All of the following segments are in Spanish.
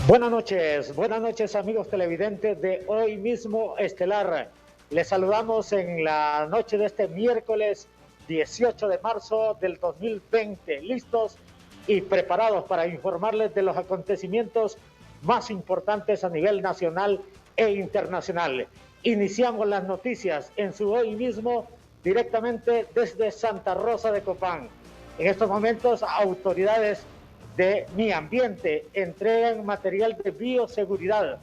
Buenas noches amigos televidentes de Hoy Mismo Estelar. Les saludamos en la noche de este miércoles 18 de marzo del 2020, listos y preparados para informarles de los acontecimientos más importantes a nivel nacional e internacional. Iniciamos las noticias en su Hoy Mismo directamente desde Santa Rosa de Copán. En estos momentos, autoridades de Mi Ambiente entregan material de bioseguridad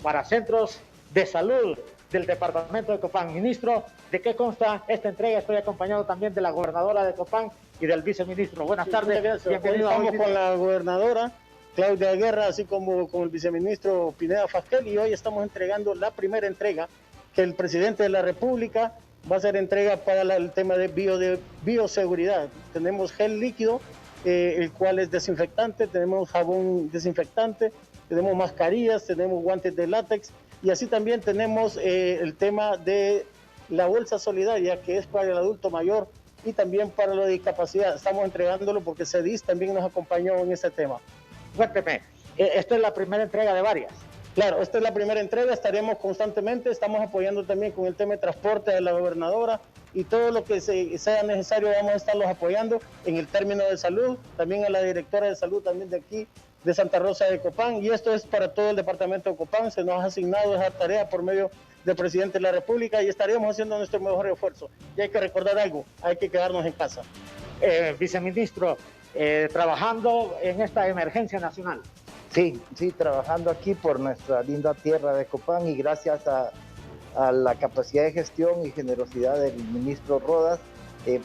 para centros de salud del departamento de Copán. Ministro, ¿de qué consta esta entrega? Estoy acompañado también de la gobernadora de Copán y del viceministro. Buenas tardes. Bienvenido. Hoy estamos con la gobernadora Claudia Guerra, así como con el viceministro Pineda Fasquel, y hoy estamos entregando la primera entrega que el presidente de la República va a hacer entrega para el tema de bioseguridad. Tenemos gel líquido, el cual es desinfectante, tenemos jabón desinfectante, tenemos mascarillas, tenemos guantes de látex, y así también tenemos el tema de la bolsa solidaria, que es para el adulto mayor y también para la discapacidad. Estamos entregándolo porque CEDIS también nos acompañó en ese tema. Cuénteme, ¿esto es la primera entrega de varias? Claro, esta es la primera entrega, estaremos constantemente, estamos apoyando también con el tema de transporte de la gobernadora, y todo lo que sea necesario vamos a estarlos apoyando en el término de salud, también a la directora de salud también de aquí, de Santa Rosa de Copán, y esto es para todo el departamento de Copán. Se nos ha asignado esa tarea por medio del presidente de la República y estaremos haciendo nuestro mejor esfuerzo. Y hay que recordar algo, hay que quedarnos en casa. Viceministro, trabajando en esta emergencia nacional. Sí, trabajando aquí por nuestra linda tierra de Copán, y gracias a la capacidad de gestión y generosidad del ministro Rodas,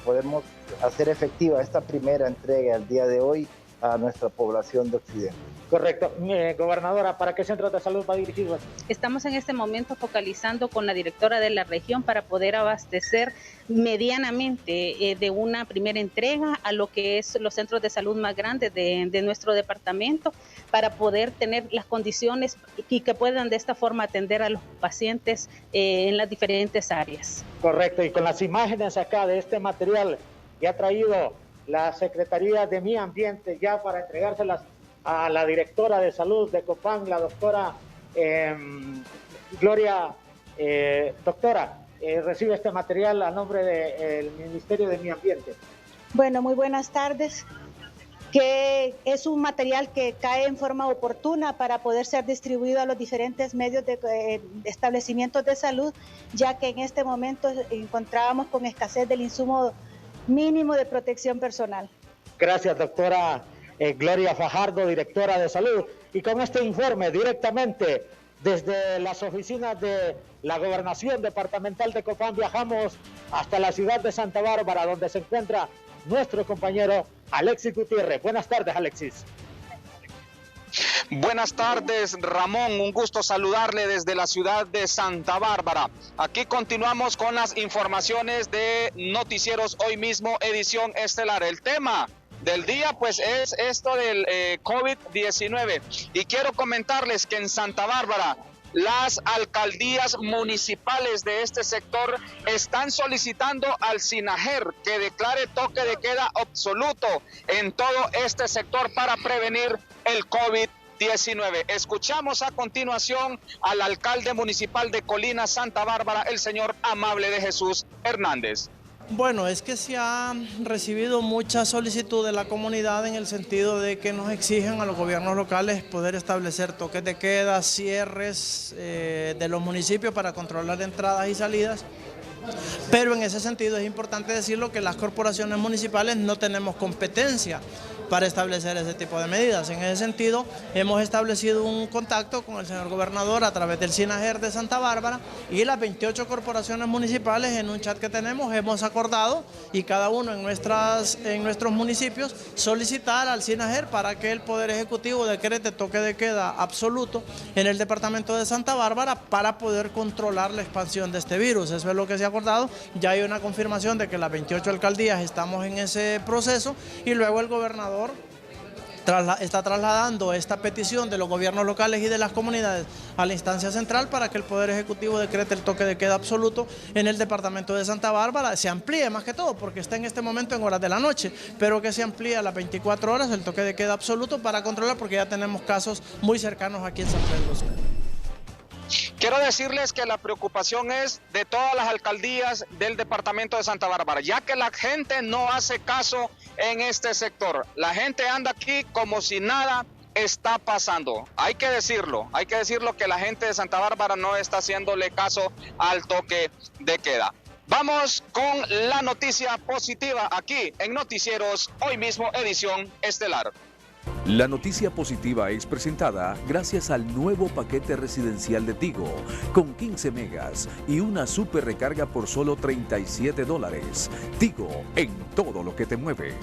podemos hacer efectiva esta primera entrega el día de hoy a nuestra población de Occidente. Correcto. Gobernadora, ¿para qué centros de salud va dirigido esto? Estamos en este momento focalizando con la directora de la región para poder abastecer medianamente de una primera entrega a lo que es los centros de salud más grandes de nuestro departamento, para poder tener las condiciones y que puedan de esta forma atender a los pacientes en las diferentes áreas. Correcto, y con las imágenes acá de este material que ha traído la Secretaría de Mi Ambiente ya para entregárselas a la directora de salud de Copán, la doctora Gloria. Doctora, recibe este material a nombre del Ministerio de Mi Ambiente. Bueno, muy buenas tardes. Que es un material que cae en forma oportuna para poder ser distribuido a los diferentes medios de establecimientos de salud, ya que en este momento encontrábamos con escasez del insumo mínimo de protección personal. Gracias, doctora Gloria Fajardo, directora de salud. Y con este informe directamente desde las oficinas de la Gobernación Departamental de Copán viajamos hasta la ciudad de Santa Bárbara, donde se encuentra nuestro compañero Alexis Gutiérrez. Buenas tardes, Alexis. Buenas tardes, Ramón, un gusto saludarle desde la ciudad de Santa Bárbara. Aquí continuamos con las informaciones de Noticieros Hoy Mismo, edición estelar. El tema del día pues es esto del COVID-19, y quiero comentarles que en Santa Bárbara las alcaldías municipales de este sector están solicitando al SINAJER que declare toque de queda absoluto en todo este sector para prevenir el COVID-19. Escuchamos a continuación al alcalde municipal de Colina, Santa Bárbara, el señor Amable de Jesús Hernández. Bueno, es que se ha recibido mucha solicitud de la comunidad en el sentido de que nos exigen a los gobiernos locales poder establecer toques de queda, cierres de los municipios para controlar entradas y salidas. Pero en ese sentido es importante decirlo que las corporaciones municipales no tenemos competencia para establecer ese tipo de medidas. En ese sentido, hemos establecido un contacto con el señor gobernador a través del SINAJER de Santa Bárbara, y las 28 corporaciones municipales en un chat que tenemos hemos acordado, y cada uno en nuestros municipios, solicitar al SINAJER para que el Poder Ejecutivo decrete toque de queda absoluto en el departamento de Santa Bárbara para poder controlar la expansión de este virus. Eso es lo que se ha acordado. Ya hay una confirmación de que las 28 alcaldías estamos en ese proceso, y luego el gobernador está trasladando esta petición de los gobiernos locales y de las comunidades a la instancia central para que el Poder Ejecutivo decrete el toque de queda absoluto en el departamento de Santa Bárbara. Se amplíe más que todo, porque está en este momento en horas de la noche, pero que se amplíe a las 24 horas el toque de queda absoluto para controlar, porque ya tenemos casos muy cercanos aquí en San Pedro Sula. Quiero decirles que la preocupación es de todas las alcaldías del departamento de Santa Bárbara, ya que la gente no hace caso en este sector. La gente anda aquí como si nada está pasando. Hay que decirlo que la gente de Santa Bárbara no está haciéndole caso al toque de queda. Vamos con la noticia positiva aquí en Noticieros Hoy Mismo, edición estelar. La noticia positiva es presentada gracias al nuevo paquete residencial de Tigo, con 15 megas y una super recarga por solo $37. Tigo, en todo lo que te mueve.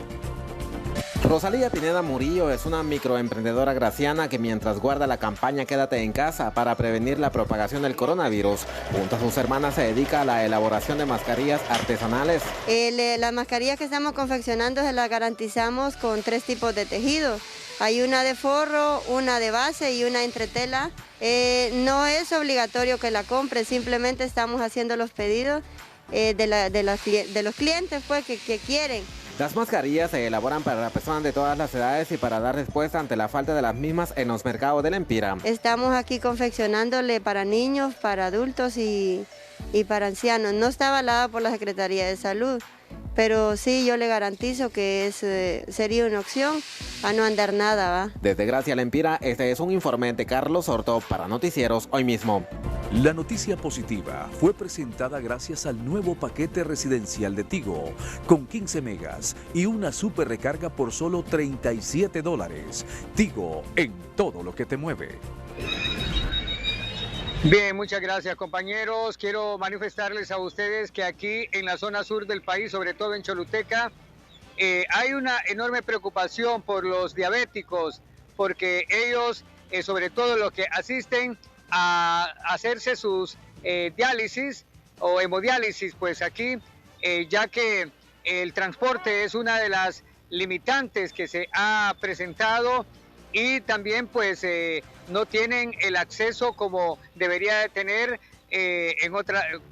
Rosalía Pineda Murillo es una microemprendedora graciana que mientras guarda la campaña Quédate en casa para prevenir la propagación del coronavirus, junto a sus hermanas se dedica a la elaboración de mascarillas artesanales. Las mascarillas que estamos confeccionando se las garantizamos con 3 tipos de tejido. Hay una de forro, una de base y una entretela. No es obligatorio que la compre, simplemente estamos haciendo los pedidos de los clientes pues, que quieren. Las mascarillas se elaboran para personas de todas las edades y para dar respuesta ante la falta de las mismas en los mercados del Empira. Estamos aquí confeccionándole para niños, para adultos y para ancianos. No está avalada por la Secretaría de Salud, pero sí yo le garantizo que sería una opción a no andar nada, ¿va? Desde Gracia al Empira, este es un informe de Carlos Orto para Noticieros Hoy Mismo. La noticia positiva fue presentada gracias al nuevo paquete residencial de Tigo, con 15 megas y una super recarga por solo $37. Tigo, en todo lo que te mueve. Bien, muchas gracias, compañeros. Quiero manifestarles a ustedes que aquí en la zona sur del país, sobre todo en Choluteca, hay una enorme preocupación por los diabéticos, porque ellos, sobre todo los que asisten a hacerse sus diálisis o hemodiálisis, pues aquí, ya que el transporte es una de las limitantes que se ha presentado y también pues no tienen el acceso como debería de tener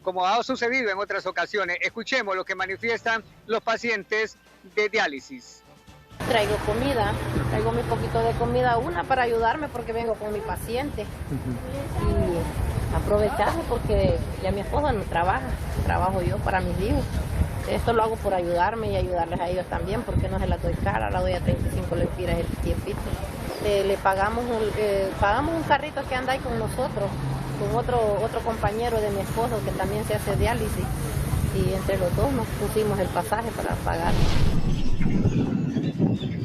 como ha sucedido en otras ocasiones. Escuchemos lo que manifiestan los pacientes de diálisis. Traigo comida, traigo mi poquito de comida, una para ayudarme porque vengo con mi paciente y aprovecharme porque ya mi esposo no trabaja, trabajo yo para mis hijos. Esto lo hago por ayudarme y ayudarles a ellos también porque no se la doy cara, la doy a 35 lempiras el tiempito. Le pagamos un carrito que anda ahí con nosotros, con otro compañero de mi esposo que también se hace diálisis y entre los dos nos pusimos el pasaje para pagar.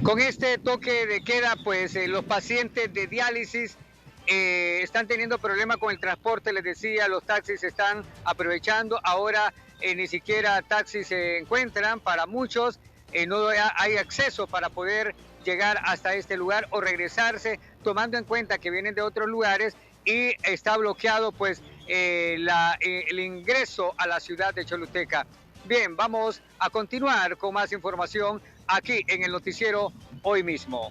Con este toque de queda, pues los pacientes de diálisis están teniendo problemas con el transporte, les decía, los taxis están aprovechando, ahora ni siquiera taxis se encuentran para muchos, no hay acceso para poder llegar hasta este lugar o regresarse, tomando en cuenta que vienen de otros lugares y está bloqueado pues el ingreso a la ciudad de Choluteca. Bien, vamos a continuar con más información aquí en el noticiero Hoy Mismo.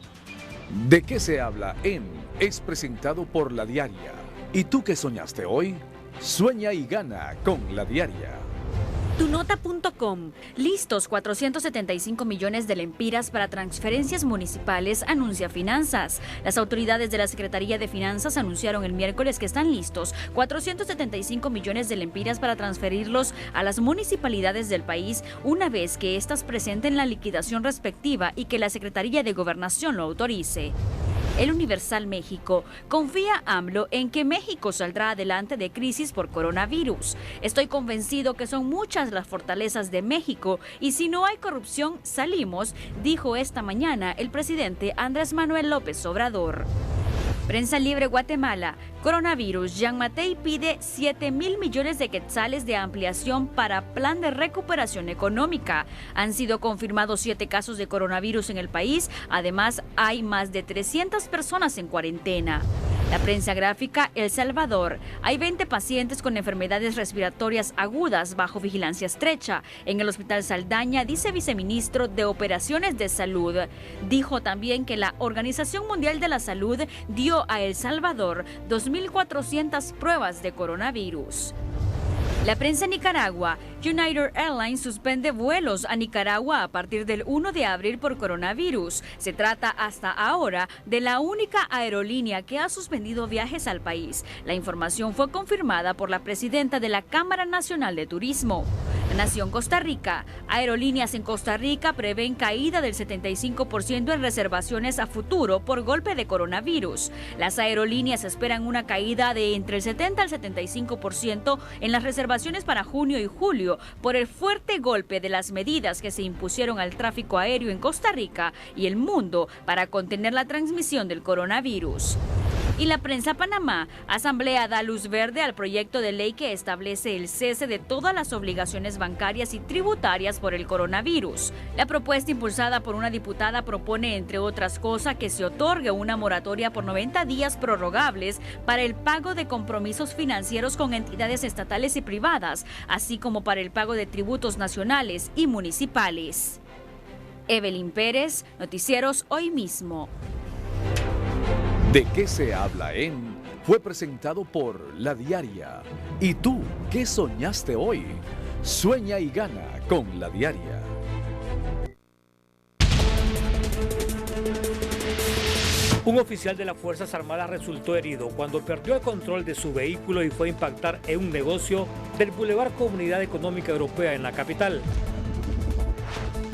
¿De qué se habla es presentado por La Diaria. ¿Y tú qué soñaste hoy? Sueña y gana con La Diaria. Tunota.com. Listos 475 millones de lempiras para transferencias municipales, anuncia Finanzas. Las autoridades de la Secretaría de Finanzas anunciaron el miércoles que están listos 475 millones de lempiras para transferirlos a las municipalidades del país una vez que éstas presenten la liquidación respectiva y que la Secretaría de Gobernación lo autorice. El Universal México. Confía AMLO en que México saldrá adelante de crisis por coronavirus. Estoy convencido que son muchas las fortalezas de México y si no hay corrupción, salimos, dijo esta mañana el presidente Andrés Manuel López Obrador. Prensa Libre Guatemala. Coronavirus. Jean Matei pide 7,000 millones de quetzales de ampliación para plan de recuperación económica. Han sido confirmados 7 casos de coronavirus en el país. Además, hay más de 300 personas en cuarentena. La prensa gráfica El Salvador. Hay 20 pacientes con enfermedades respiratorias agudas bajo vigilancia estrecha. En el Hospital Saldaña, dice viceministro de Operaciones de Salud. Dijo también que la Organización Mundial de la Salud dio a El Salvador 2.400 pruebas de coronavirus. La prensa en Nicaragua. United Airlines suspende vuelos a Nicaragua a partir del 1 de abril por coronavirus. Se trata hasta ahora de la única aerolínea que ha suspendido viajes al país. La información fue confirmada por la presidenta de la Cámara Nacional de Turismo. Nación Costa Rica. Aerolíneas en Costa Rica prevén caída del 75% en reservaciones a futuro por golpe de coronavirus. Las aerolíneas esperan una caída de entre el 70 al 75% en las reservaciones para junio y julio por el fuerte golpe de las medidas que se impusieron al tráfico aéreo en Costa Rica y el mundo para contener la transmisión del coronavirus. Y la prensa Panamá. Asamblea da luz verde al proyecto de ley que establece el cese de todas las obligaciones bancarias y tributarias por el coronavirus. La propuesta impulsada por una diputada propone, entre otras cosas, que se otorgue una moratoria por 90 días prorrogables para el pago de compromisos financieros con entidades estatales y privadas, así como para el pago de tributos nacionales y municipales. Evelyn Pérez, Noticieros Hoy Mismo. ¿De qué se habla en? Fue presentado por La Diaria. ¿Y tú qué soñaste hoy? Sueña y gana con La Diaria. Un oficial de las Fuerzas Armadas resultó herido cuando perdió el control de su vehículo y fue a impactar en un negocio del Boulevard Comunidad Económica Europea en la capital.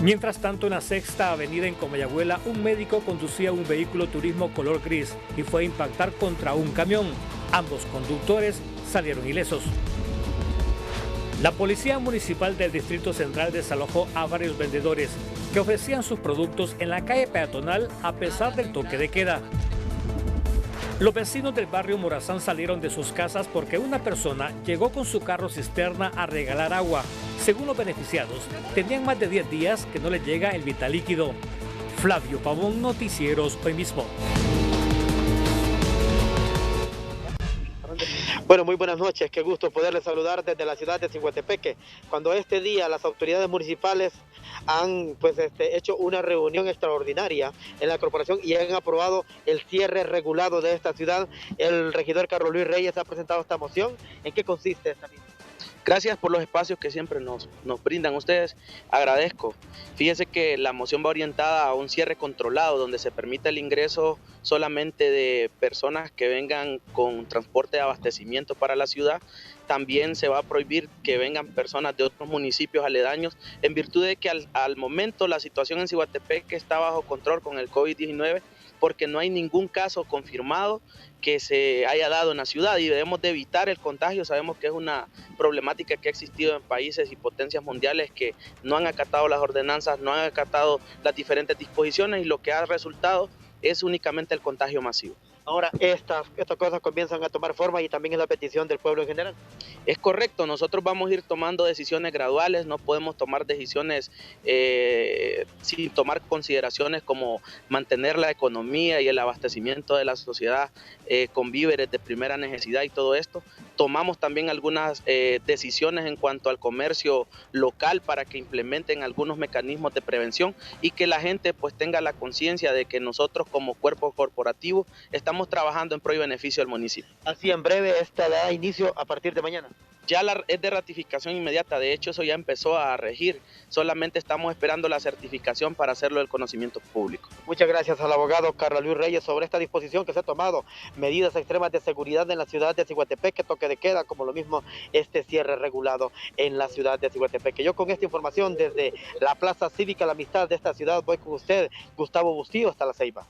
Mientras tanto, en la Sexta Avenida en Comayagüela, un médico conducía un vehículo turismo color gris y fue a impactar contra un camión. Ambos conductores salieron ilesos. La Policía Municipal del Distrito Central desalojó a varios vendedores que ofrecían sus productos en la calle peatonal a pesar del toque de queda. Los vecinos del barrio Morazán salieron de sus casas porque una persona llegó con su carro cisterna a regalar agua. Según los beneficiados, tenían más de 10 días que no les llega el vital líquido. Flavio Pavón, Noticieros Hoy Mismo. Bueno, muy buenas noches, qué gusto poderles saludar desde la ciudad de Ciguatepeque. Cuando este día las autoridades municipales han hecho una reunión extraordinaria en la corporación y han aprobado el cierre regulado de esta ciudad. El regidor Carlos Luis Reyes ha presentado esta moción. ¿En qué consiste esta misma? Gracias por los espacios que siempre nos brindan ustedes, agradezco. Fíjense que la moción va orientada a un cierre controlado donde se permite el ingreso solamente de personas que vengan con transporte de abastecimiento para la ciudad. También se va a prohibir que vengan personas de otros municipios aledaños en virtud de que al momento la situación en Ciguatepeque está bajo control con el COVID-19 porque no hay ningún caso confirmado que se haya dado en la ciudad y debemos de evitar el contagio. Sabemos que es una problemática que ha existido en países y potencias mundiales que no han acatado las ordenanzas, no han acatado las diferentes disposiciones y lo que ha resultado es únicamente el contagio masivo. Ahora, estas cosas comienzan a tomar forma y también es la petición del pueblo en general. Es correcto, nosotros vamos a ir tomando decisiones graduales, no podemos tomar decisiones sin tomar consideraciones como mantener la economía y el abastecimiento de la sociedad con víveres de primera necesidad y todo esto. Tomamos también algunas decisiones en cuanto al comercio local para que implementen algunos mecanismos de prevención y que la gente pues tenga la conciencia de que nosotros como cuerpo corporativo estamos trabajando en pro y beneficio del municipio. Así en breve esta da inicio a partir de mañana. Ya es de ratificación inmediata, de hecho eso ya empezó a regir, solamente estamos esperando la certificación para hacerlo del conocimiento público. Muchas gracias al abogado Carlos Luis Reyes sobre esta disposición que se ha tomado, medidas extremas de seguridad en la ciudad de Ciguatepeque, toque de queda, como lo mismo este cierre regulado en la ciudad de Ciguatepeque. Yo con esta información desde la Plaza Cívica La Amistad de esta ciudad voy con usted, Gustavo Bustillo, hasta La Ceiba.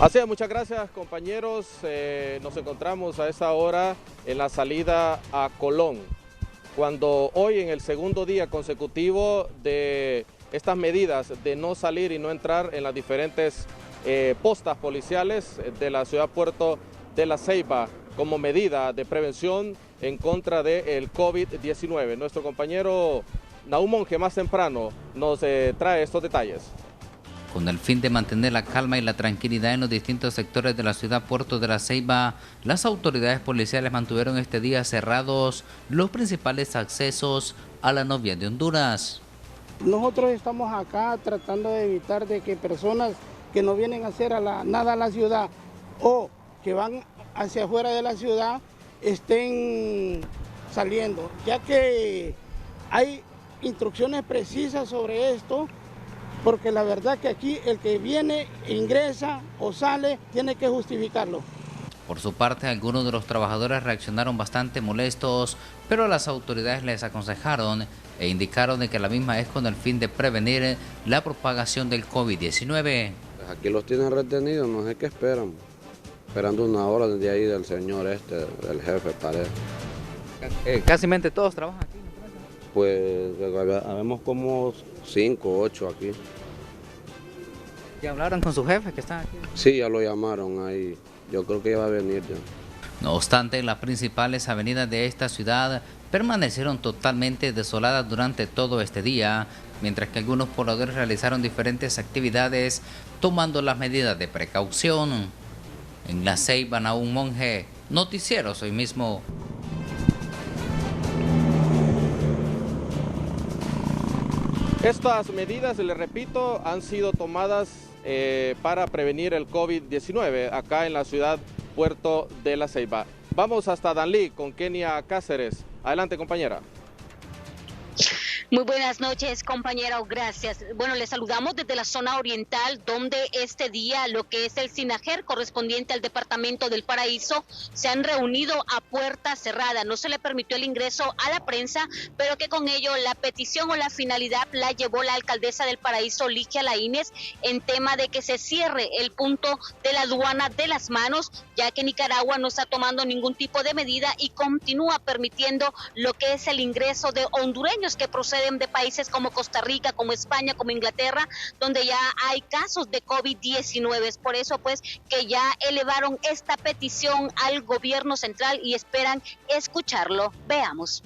Así es, muchas gracias compañeros, nos encontramos a esta hora en la salida a Colón, cuando hoy en el segundo día consecutivo de estas medidas de no salir y no entrar en las diferentes postas policiales de la ciudad puerto de La Ceiba, como medida de prevención en contra del COVID-19. Nuestro compañero Naum Monge más temprano nos trae estos detalles. Con el fin de mantener la calma y la tranquilidad en los distintos sectores de la ciudad Puerto de la Ceiba, las autoridades policiales mantuvieron este día cerrados los principales accesos a la novia de Honduras. Nosotros estamos acá tratando de evitar de que personas que no vienen a hacer nada a la ciudad o que van hacia afuera de la ciudad estén saliendo, ya que hay instrucciones precisas sobre esto, porque la verdad que aquí el que viene, ingresa o sale, tiene que justificarlo. Por su parte, algunos de los trabajadores reaccionaron bastante molestos, pero las autoridades les aconsejaron e indicaron de que la misma es con el fin de prevenir la propagación del COVID-19. Aquí los tienen retenidos, no sé qué esperan. Esperando una hora desde ahí del señor del jefe, parece. Casi todos trabajan aquí. Pues habemos como 5 o 8 aquí. ¿Ya hablaron con su jefe que está aquí? Sí, ya lo llamaron ahí. Yo creo que ya va a venir ya. No obstante, las principales avenidas de esta ciudad permanecieron totalmente desoladas durante todo este día, mientras que algunos pobladores realizaron diferentes actividades tomando las medidas de precaución. En La Ceiba, Naum Monge, Noticieros Hoy Mismo. Estas medidas, les repito, han sido tomadas para prevenir el COVID-19 acá en la ciudad Puerto de la Ceiba. Vamos hasta Danlí con Kenia Cáceres. Adelante, compañera. Muy buenas noches, compañero, gracias. Bueno, les saludamos desde la zona oriental, donde este día lo que es el SINAGER correspondiente al departamento del Paraíso se han reunido a puerta cerrada. No se le permitió el ingreso a la prensa, pero que con ello la petición o la finalidad la llevó la alcaldesa del Paraíso, Ligia Laínez, en tema de que se cierre el punto de la aduana de Las Manos, ya que Nicaragua no está tomando ningún tipo de medida y continúa permitiendo lo que es el ingreso de hondureños que proceden de países como Costa Rica, como España, como Inglaterra, donde ya hay casos de COVID-19. Es por eso pues que ya elevaron esta petición al gobierno central y esperan escucharlo. Veamos.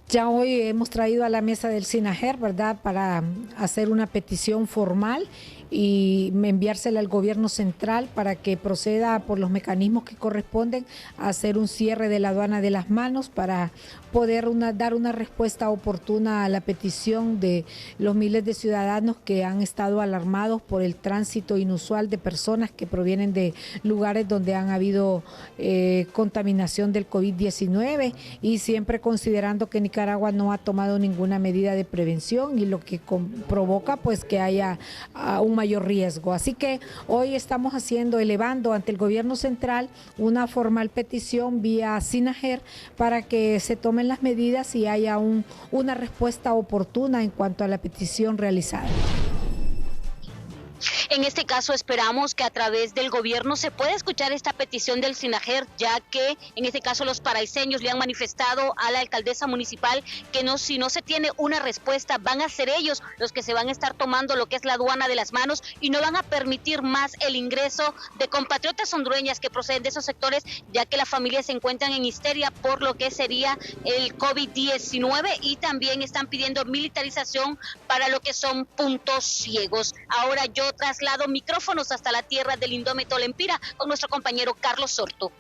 Ya hoy hemos traído a la mesa del SINAGER, ¿verdad?, para hacer una petición formal y enviársela al gobierno central para que proceda por los mecanismos que corresponden a hacer un cierre de la aduana de Las Manos para poder dar una respuesta oportuna a la petición de los miles de ciudadanos que han estado alarmados por el tránsito inusual de personas que provienen de lugares donde han habido contaminación del COVID-19 y siempre considerando que Nicaragua no ha tomado ninguna medida de prevención y lo que provoca pues que haya un mayor riesgo. Así que hoy estamos elevando ante el gobierno central una formal petición vía SINAGER para que se tomen las medidas y haya una respuesta oportuna en cuanto a la petición realizada. En este caso esperamos que a través del gobierno se pueda escuchar esta petición del SINAGER, ya que en este caso los paraiseños le han manifestado a la alcaldesa municipal que si no se tiene una respuesta van a ser ellos los que se van a estar tomando lo que es la aduana de Las Manos y no van a permitir más el ingreso de compatriotas hondureñas que proceden de esos sectores, ya que las familias se encuentran en histeria por lo que sería el COVID-19 y también están pidiendo militarización para lo que son puntos ciegos. Ahora yo traslado micrófonos hasta la tierra del indómito Lempira con nuestro compañero Carlos Sorto.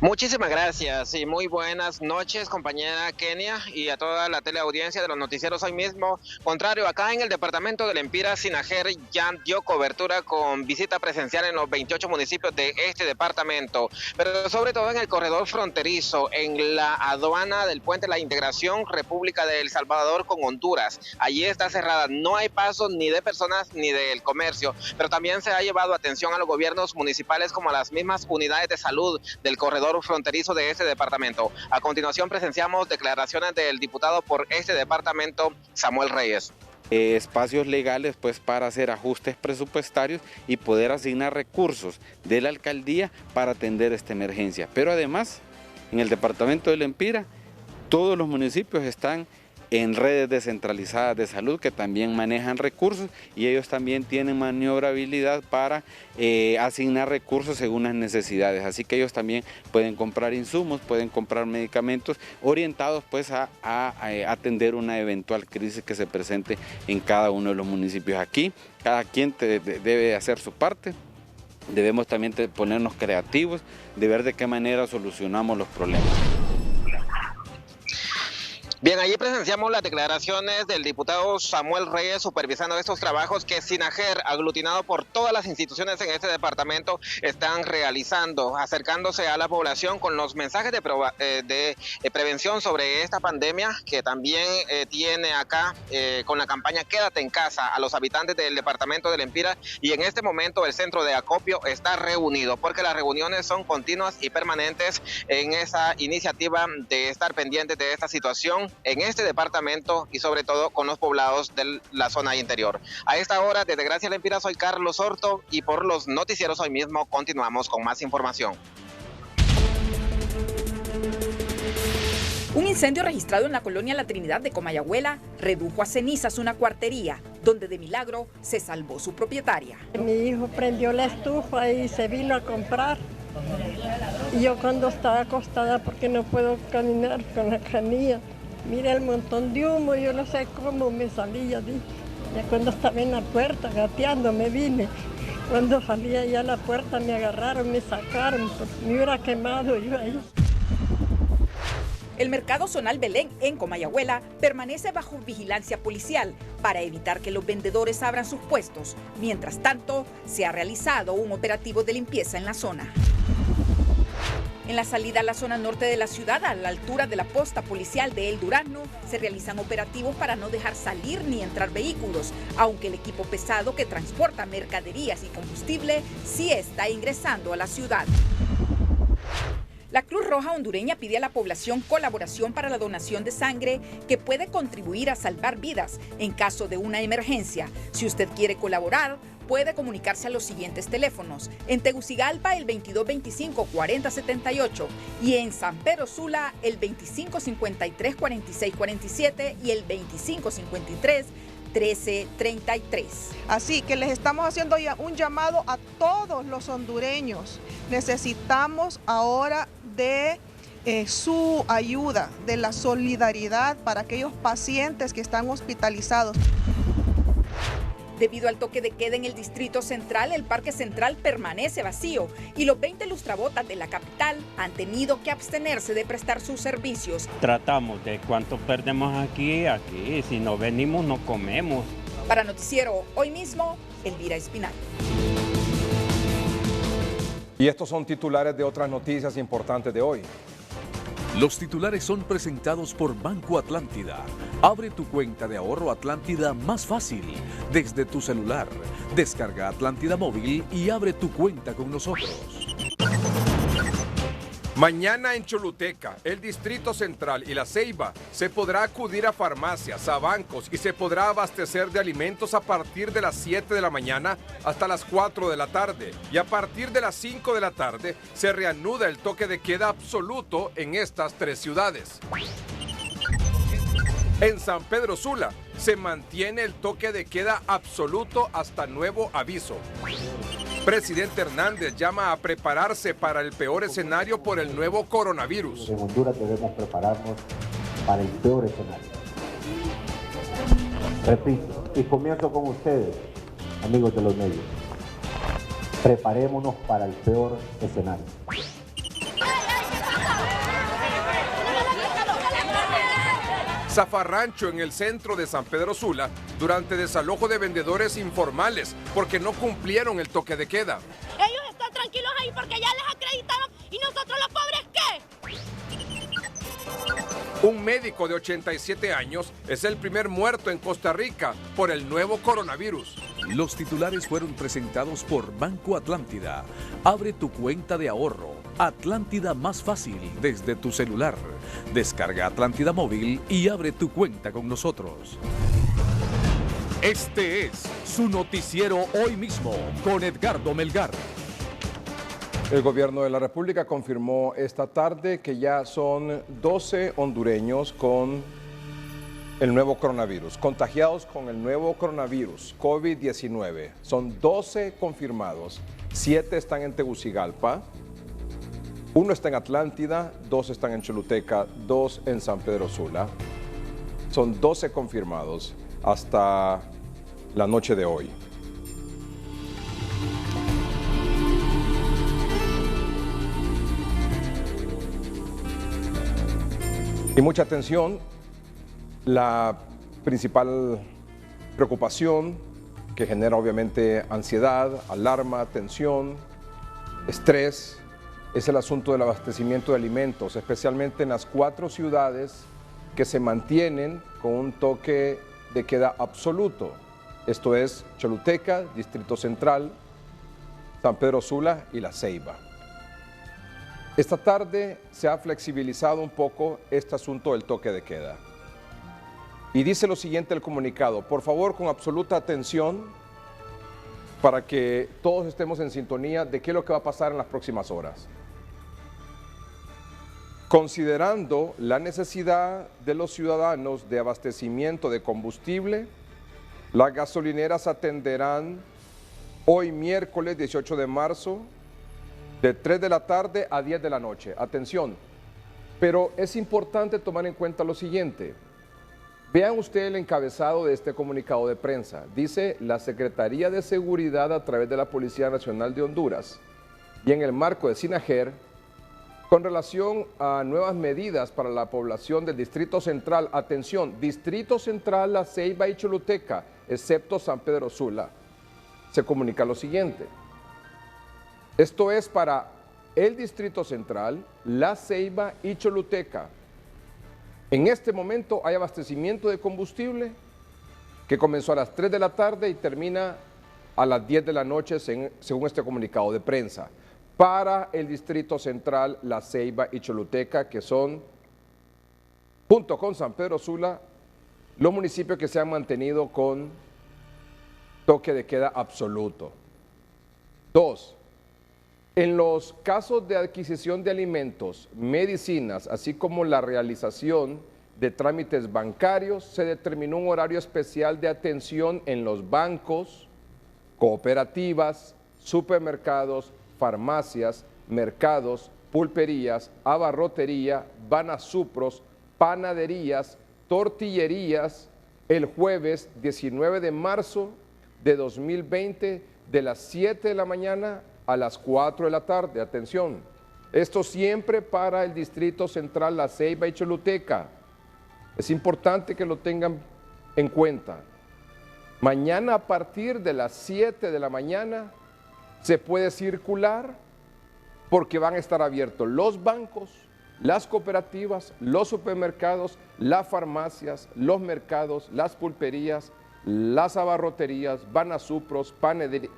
Muchísimas gracias y muy buenas noches, compañera Kenia, y a toda la teleaudiencia de los noticieros Hoy Mismo. Contrario, acá en el departamento de Lempira, SINAGER ya dio cobertura con visita presencial en los 28 municipios de este departamento, pero sobre todo en el corredor fronterizo, en la aduana del puente La Integración, República de El Salvador con Honduras. Allí está cerrada, no hay paso ni de personas ni del comercio, pero también se ha llevado atención a los gobiernos municipales como a las mismas unidades de salud del corredor fronterizo de este departamento. A continuación presenciamos declaraciones del diputado por este departamento, Samuel Reyes. Espacios legales pues para hacer ajustes presupuestarios y poder asignar recursos de la alcaldía para atender esta emergencia. Pero además, en el departamento de Lempira, todos los municipios están en redes descentralizadas de salud que también manejan recursos y ellos también tienen maniobrabilidad para asignar recursos según las necesidades. Así que ellos también pueden comprar insumos, pueden comprar medicamentos orientados pues a atender una eventual crisis que se presente en cada uno de los municipios. Aquí cada quien debe hacer su parte. Debemos también ponernos creativos, de ver de qué manera solucionamos los problemas. Bien, allí presenciamos las declaraciones del diputado Samuel Reyes supervisando estos trabajos que SINAJER, aglutinado por todas las instituciones en este departamento, están realizando, acercándose a la población con los mensajes de prevención sobre esta pandemia que también tiene acá con la campaña Quédate en casa a los habitantes del departamento del Empira, y en este momento el centro de acopio está reunido porque las reuniones son continuas y permanentes en esa iniciativa de estar pendientes de esta situación en este departamento y sobre todo con los poblados de la zona interior. A esta hora, desde Gracias al Empira, soy Carlos Horto y por los noticieros hoy mismo continuamos con más información. Un incendio registrado en la colonia La Trinidad de Comayagüela redujo a cenizas una cuartería, donde de milagro se salvó su propietaria. Mi hijo prendió la estufa y se vino a comprar. Y yo cuando estaba acostada, porque no puedo caminar con la canilla, mira el montón de humo, yo no sé cómo me salí ya cuando estaba en la puerta gateando me vine. Cuando salí allá a la puerta me agarraron, me sacaron, me hubiera quemado yo ahí. El mercado zonal Belén en Comayagüela permanece bajo vigilancia policial para evitar que los vendedores abran sus puestos. Mientras tanto, se ha realizado un operativo de limpieza en la zona. En la salida a la zona norte de la ciudad, a la altura de la posta policial de El Durazno, se realizan operativos para no dejar salir ni entrar vehículos, aunque el equipo pesado que transporta mercaderías y combustible sí está ingresando a la ciudad. La Cruz Roja hondureña pide a la población colaboración para la donación de sangre que puede contribuir a salvar vidas en caso de una emergencia. Si usted quiere colaborar, puede comunicarse a los siguientes teléfonos. En Tegucigalpa, el 2225-4078 y en San Pedro Sula, el 2553-4647 y el 2553-1333. Así que les estamos haciendo ya un llamado a todos los hondureños. Necesitamos ahora de su ayuda, de la solidaridad para aquellos pacientes que están hospitalizados. Debido al toque de queda en el Distrito Central, el Parque Central permanece vacío y los 20 lustrabotas de la capital han tenido que abstenerse de prestar sus servicios. Tratamos de cuánto perdemos aquí, si no venimos no comemos. Para Noticiero Hoy Mismo, Elvira Espinal. Y estos son titulares de otras noticias importantes de hoy. Los titulares son presentados por Banco Atlántida. Abre tu cuenta de ahorro Atlántida más fácil desde tu celular. Descarga Atlántida Móvil y abre tu cuenta con nosotros. Mañana en Choluteca, el Distrito Central y La Ceiba, se podrá acudir a farmacias, a bancos y se podrá abastecer de alimentos a partir de las 7 de la mañana hasta las 4 de la tarde. Y a partir de las 5 de la tarde se reanuda el toque de queda absoluto en estas tres ciudades. En San Pedro Sula se mantiene el toque de queda absoluto hasta nuevo aviso. Presidente Hernández llama a prepararse para el peor escenario por el nuevo coronavirus. En Honduras debemos prepararnos para el peor escenario. Repito, y comienzo con ustedes, amigos de los medios. Preparémonos para el peor escenario. Zafarrancho en el centro de San Pedro Sula durante desalojo de vendedores informales porque no cumplieron el toque de queda. Ellos están tranquilos ahí porque ya les acreditaron y nosotros los pobres ¿qué? Un médico de 87 años es el primer muerto en Costa Rica por el nuevo coronavirus. Los titulares fueron presentados por Banco Atlántida. Abre tu cuenta de ahorro Atlántida más fácil desde tu celular. Descarga Atlántida Móvil y abre tu cuenta con nosotros. Este es su noticiero Hoy Mismo con Edgardo Melgar. El gobierno de la República confirmó esta tarde que ya son 12 hondureños con el nuevo coronavirus. Contagiados con el nuevo coronavirus, COVID-19. Son 12 confirmados. 7 están en Tegucigalpa. 1 está en Atlántida, 2 están en Choluteca, 2 en San Pedro Sula. Son 12 confirmados hasta la noche de hoy. Y mucha atención, la principal preocupación que genera obviamente ansiedad, alarma, tensión, estrés, es el asunto del abastecimiento de alimentos, especialmente en las 4 ciudades que se mantienen con un toque de queda absoluto. Esto es Choluteca, Distrito Central, San Pedro Sula y La Ceiba. Esta tarde se ha flexibilizado un poco este asunto del toque de queda. Y dice lo siguiente el comunicado: por favor, con absoluta atención, para que todos estemos en sintonía de qué es lo que va a pasar en las próximas horas. Considerando la necesidad de los ciudadanos de abastecimiento de combustible, las gasolineras atenderán hoy miércoles 18 de marzo de 3 de la tarde a 10 de la noche. Atención, pero es importante tomar en cuenta lo siguiente. Vean ustedes el encabezado de este comunicado de prensa. Dice: la Secretaría de Seguridad a través de la Policía Nacional de Honduras y en el marco de SINAGER, con relación a nuevas medidas para la población del Distrito Central, atención, Distrito Central, La Ceiba y Choluteca, excepto San Pedro Sula, se comunica lo siguiente. Esto es para el Distrito Central, La Ceiba y Choluteca. En este momento hay abastecimiento de combustible que comenzó a las 3 de la tarde y termina a las 10 de la noche, según este comunicado de prensa. Para el Distrito Central, La Ceiba y Choluteca, que son, junto con San Pedro Sula, los municipios que se han mantenido con toque de queda absoluto. 2. En los casos de adquisición de alimentos, medicinas, así como la realización de trámites bancarios, se determinó un horario especial de atención en los bancos, cooperativas, supermercados, farmacias, mercados, pulperías, abarrotería, banasupros, panaderías, tortillerías, el jueves 19 de marzo de 2020 de las 7 de la mañana a las 4 de la tarde. Atención, esto siempre para el Distrito Central, La Ceiba y Choluteca. Es importante que lo tengan en cuenta. Mañana a partir de las 7 de la mañana se puede circular porque van a estar abiertos los bancos, las cooperativas, los supermercados, las farmacias, los mercados, las pulperías, las abarroterías, banasupros,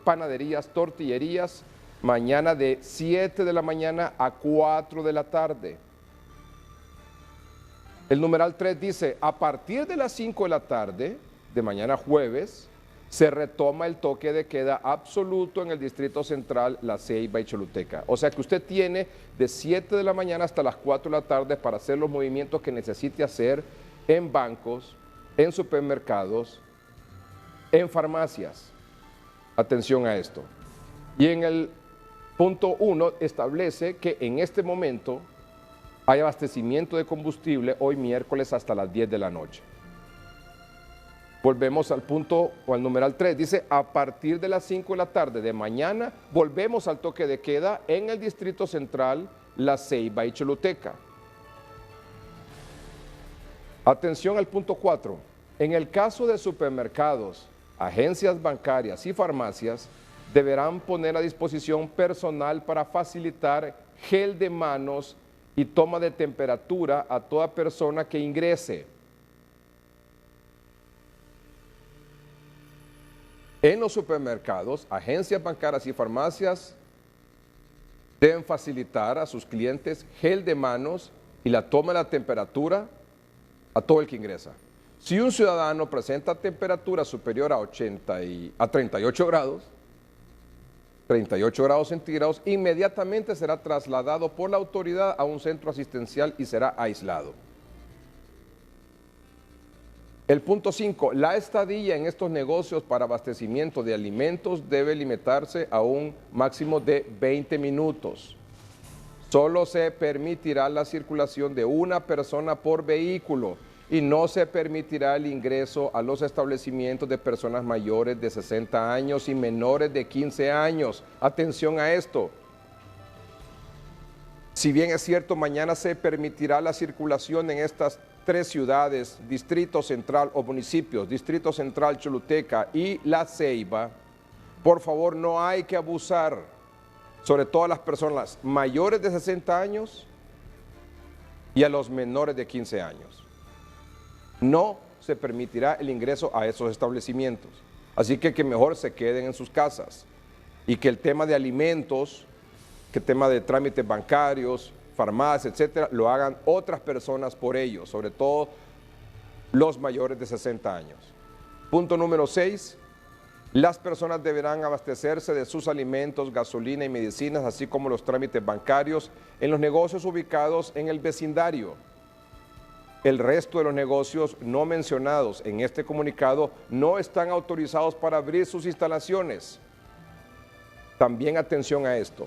panaderías, tortillerías, mañana de 7 de la mañana a 4 de la tarde. El numeral 3 dice: a partir de las 5 de la tarde, de mañana jueves, se retoma el toque de queda absoluto en el Distrito Central, La Ceiba y Choluteca. O sea que usted tiene de 7 de la mañana hasta las 4 de la tarde para hacer los movimientos que necesite hacer en bancos, en supermercados, en farmacias. Atención a esto. Y en el punto 1 establece que en este momento hay abastecimiento de combustible hoy miércoles hasta las 10 de la noche. Volvemos al punto o al numeral 3. Dice: a partir de las 5 de la tarde de mañana volvemos al toque de queda en el Distrito Central, La Ceiba y Choluteca. Atención al punto 4. En el caso de supermercados, agencias bancarias y farmacias, deberán poner a disposición personal para facilitar gel de manos y toma de temperatura a toda persona que ingrese. En los supermercados, agencias bancarias y farmacias deben facilitar a sus clientes gel de manos y la toma de la temperatura a todo el que ingresa. Si un ciudadano presenta temperatura superior a 38 grados, 38 grados centígrados, inmediatamente será trasladado por la autoridad a un centro asistencial y será aislado. El punto 5, la estadía en estos negocios para abastecimiento de alimentos debe limitarse a un máximo de 20 minutos. Solo se permitirá la circulación de una persona por vehículo y no se permitirá el ingreso a los establecimientos de personas mayores de 60 años y menores de 15 años. Atención a esto. Si bien es cierto, mañana se permitirá la circulación en estas 3 ciudades, Distrito Central o municipios, Distrito Central, Choluteca y La Ceiba, por favor no hay que abusar, sobre todo a las personas mayores de 60 años y a los menores de 15 años. No se permitirá el ingreso a esos establecimientos, así que mejor se queden en sus casas y que el tema de alimentos, que el tema de trámites bancarios, farmacias, etcétera, lo hagan otras personas por ellos, sobre todo los mayores de 60 años. Punto número 6, las personas deberán abastecerse de sus alimentos, gasolina y medicinas, así como los trámites bancarios en los negocios ubicados en el vecindario. El resto de los negocios no mencionados en este comunicado no están autorizados para abrir sus instalaciones. También atención a esto.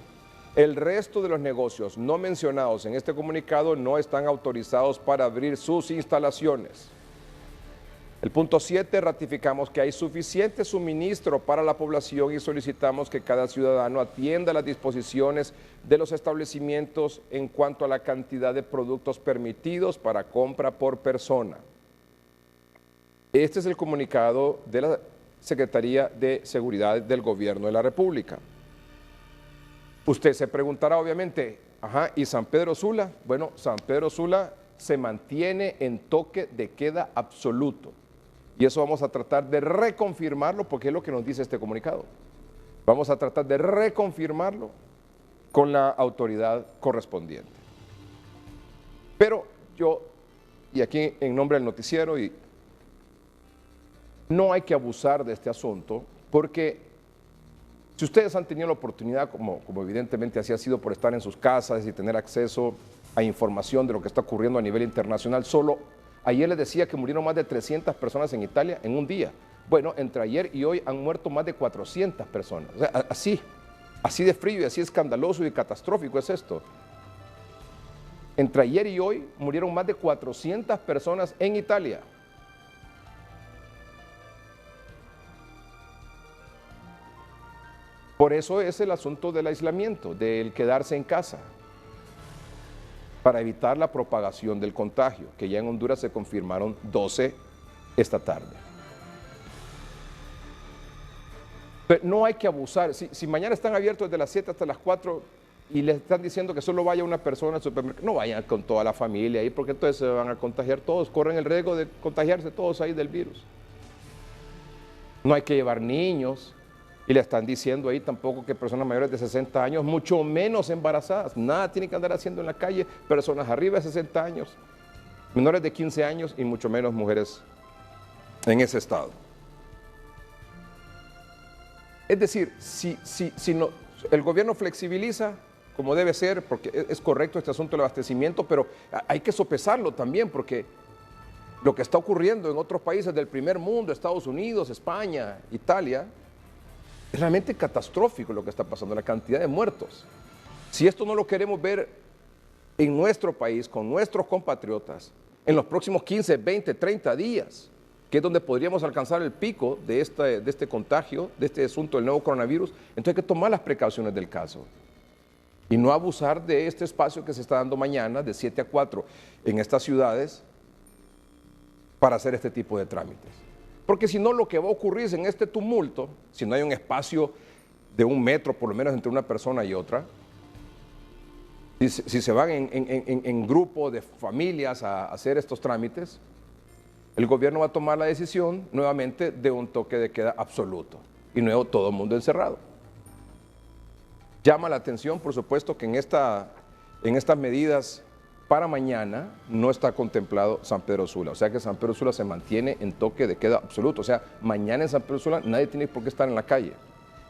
El resto de los negocios no mencionados en este comunicado no están autorizados para abrir sus instalaciones. El punto 7, ratificamos que hay suficiente suministro para la población y solicitamos que cada ciudadano atienda las disposiciones de los establecimientos en cuanto a la cantidad de productos permitidos para compra por persona. Este es el comunicado de la Secretaría de Seguridad del Gobierno de la República. Usted se preguntará obviamente, ¿y San Pedro Sula? Bueno, San Pedro Sula se mantiene en toque de queda absoluto. Y eso vamos a tratar de reconfirmarlo porque es lo que nos dice este comunicado. Vamos a tratar de reconfirmarlo con la autoridad correspondiente. Pero yo, y aquí en nombre del noticiero, no hay que abusar de este asunto porque si ustedes han tenido la oportunidad, como evidentemente así ha sido por estar en sus casas y tener acceso a información de lo que está ocurriendo a nivel internacional, solo ayer les decía que murieron más de 300 personas en Italia en un día. Bueno, entre ayer y hoy han muerto más de 400 personas. O sea, así de frío y así escandaloso y catastrófico es esto. Entre ayer y hoy murieron más de 400 personas en Italia. Por eso es el asunto del aislamiento, del quedarse en casa, para evitar la propagación del contagio, que ya en Honduras se confirmaron 12 esta tarde. Pero no hay que abusar. Si mañana están abiertos desde las 7 hasta las 4 y les están diciendo que solo vaya una persona al supermercado, no vayan con toda la familia ahí, porque entonces se van a contagiar todos, corren el riesgo de contagiarse todos ahí del virus. No hay que llevar niños. Y le están diciendo ahí tampoco que personas mayores de 60 años, mucho menos embarazadas, nada tienen que andar haciendo en la calle, personas arriba de 60 años, menores de 15 años y mucho menos mujeres en ese estado. Es decir, si no, el gobierno flexibiliza como debe ser, porque es correcto este asunto del abastecimiento, pero hay que sopesarlo también, porque lo que está ocurriendo en otros países del primer mundo, Estados Unidos, España, Italia, es realmente catastrófico lo que está pasando, la cantidad de muertos. Si esto no lo queremos ver en nuestro país, con nuestros compatriotas, en los próximos 15, 20, 30 días, que es donde podríamos alcanzar el pico de este contagio, de este asunto del nuevo coronavirus, entonces hay que tomar las precauciones del caso. Y no abusar de este espacio que se está dando mañana, de 7 a 4, en estas ciudades, para hacer este tipo de trámites. Porque si no, lo que va a ocurrir es en este tumulto, si no hay un espacio de 1 metro por lo menos entre una persona y otra, si se van en grupo de familias a hacer estos trámites, el gobierno va a tomar la decisión nuevamente de un toque de queda absoluto y nuevo todo el mundo encerrado. Llama la atención, por supuesto, que en estas medidas para mañana no está contemplado San Pedro Sula, o sea que San Pedro Sula se mantiene en toque de queda absoluto, o sea, mañana en San Pedro Sula nadie tiene por qué estar en la calle,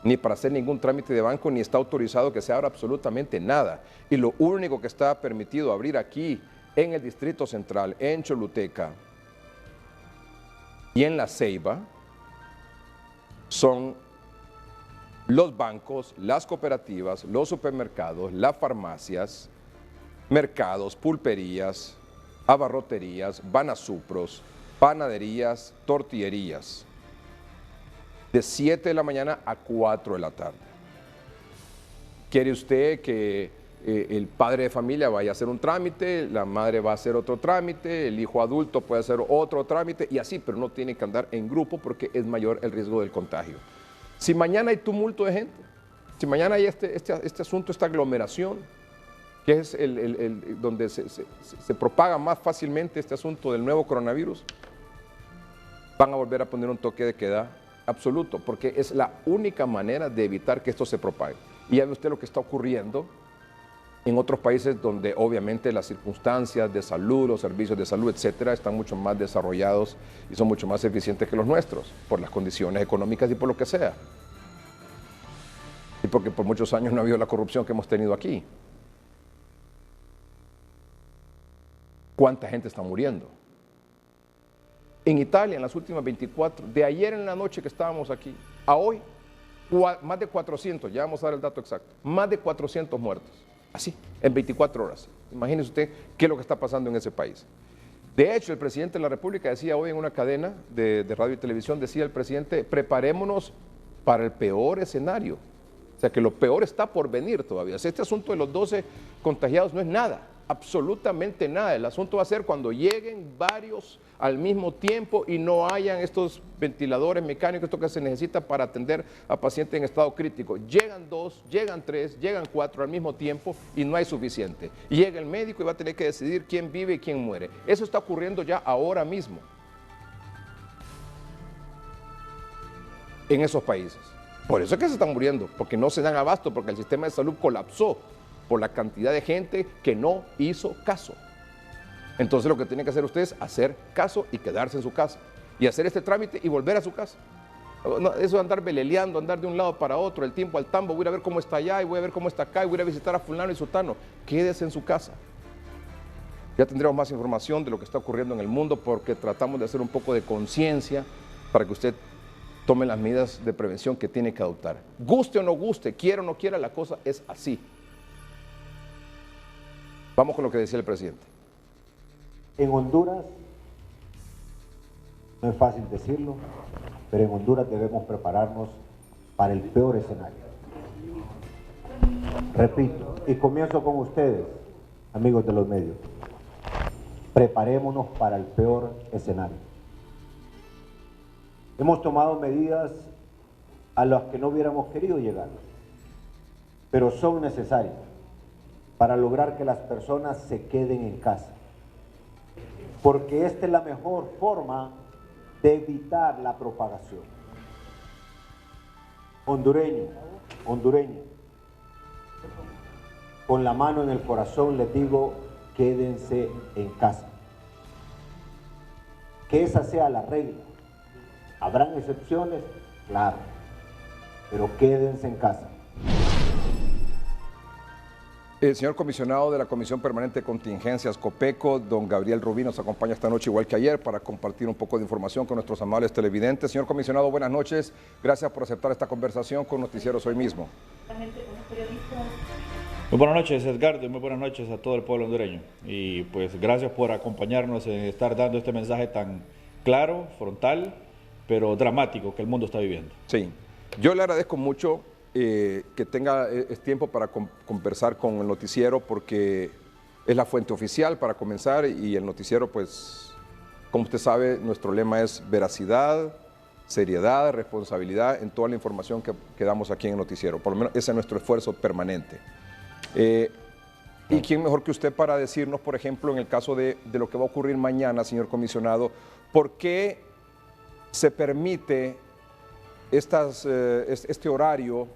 ni para hacer ningún trámite de banco, ni está autorizado que se abra absolutamente nada. Y lo único que está permitido abrir aquí en el Distrito Central, en Choluteca, y en La Ceiba son los bancos, las cooperativas, los supermercados, las farmacias, mercados, pulperías, abarroterías, banasupros, panaderías, tortillerías, de 7 de la mañana a 4 de la tarde. ¿Quiere usted que el padre de familia vaya a hacer un trámite, la madre va a hacer otro trámite, el hijo adulto puede hacer otro trámite y así, pero no tiene que andar en grupo porque es mayor el riesgo del contagio? Si mañana hay tumulto de gente, si mañana hay este asunto, esta aglomeración, que es donde se propaga más fácilmente este asunto del nuevo coronavirus, van a volver a poner un toque de queda absoluto, porque es la única manera de evitar que esto se propague. Y ya ve usted lo que está ocurriendo en otros países donde obviamente las circunstancias de salud, los servicios de salud, etcétera, están mucho más desarrollados y son mucho más eficientes que los nuestros, por las condiciones económicas y por lo que sea. Y porque por muchos años no ha habido la corrupción que hemos tenido aquí. ¿Cuánta gente está muriendo? En Italia, en las últimas 24, de ayer en la noche que estábamos aquí, a hoy, más de 400, ya vamos a dar el dato exacto, más de 400 muertos, así, en 24 horas. Imagínese usted qué es lo que está pasando en ese país. De hecho, el presidente de la República decía hoy en una cadena de radio y televisión, decía el presidente, preparémonos para el peor escenario. O sea, que lo peor está por venir todavía. O sea, este asunto de los 12 contagiados no es nada, absolutamente nada. El asunto va a ser cuando lleguen varios al mismo tiempo y no hayan estos ventiladores mecánicos, esto que se necesita para atender a pacientes en estado crítico. Llegan 2, llegan 3, llegan 4 al mismo tiempo y no hay suficiente. Y llega el médico y va a tener que decidir quién vive y quién muere. Eso está ocurriendo ya ahora mismo en esos países. Por eso es que se están muriendo, porque no se dan abasto, porque el sistema de salud colapsó por la cantidad de gente que no hizo caso. Entonces lo que tienen que hacer ustedes es hacer caso y quedarse en su casa. Y hacer este trámite y volver a su casa. No, eso de andar veleleando, andar de un lado para otro, el tiempo al tambo, voy a ver cómo está allá y voy a ver cómo está acá y voy a ir a visitar a fulano y sutano. Quédese en su casa. Ya tendremos más información de lo que está ocurriendo en el mundo porque tratamos de hacer un poco de conciencia para que usted tome las medidas de prevención que tiene que adoptar. Guste o no guste, quiera o no quiera, la cosa es así. Vamos con lo que decía el presidente. En Honduras, no es fácil decirlo, pero en Honduras debemos prepararnos para el peor escenario. Repito, y comienzo con ustedes, amigos de los medios. Preparémonos para el peor escenario. Hemos tomado medidas a las que no hubiéramos querido llegar, pero son necesarias para lograr que las personas se queden en casa. Porque esta es la mejor forma de evitar la propagación. Hondureño, hondureña, con la mano en el corazón les digo, quédense en casa. Que esa sea la regla. ¿Habrán excepciones? Claro, pero quédense en casa. El señor comisionado de la Comisión Permanente de Contingencias, COPECO, don Gabriel Rubí, nos acompaña esta noche igual que ayer para compartir un poco de información con nuestros amables televidentes. Señor comisionado, buenas noches. Gracias por aceptar esta conversación con Noticieros Hoy Mismo. Muy buenas noches, Edgardo, y muy buenas noches a todo el pueblo hondureño. Y pues gracias por acompañarnos en estar dando este mensaje tan claro, frontal, pero dramático que el mundo está viviendo. Sí, yo le agradezco mucho que tenga tiempo para conversar con el noticiero porque es la fuente oficial para comenzar y el noticiero, pues, como usted sabe, nuestro lema es veracidad, seriedad, responsabilidad en toda la información que damos aquí en el noticiero. Por lo menos ese es nuestro esfuerzo permanente. ¿Y quién mejor que usted para decirnos, por ejemplo, en el caso de lo que va a ocurrir mañana, señor comisionado, por qué se permite este horario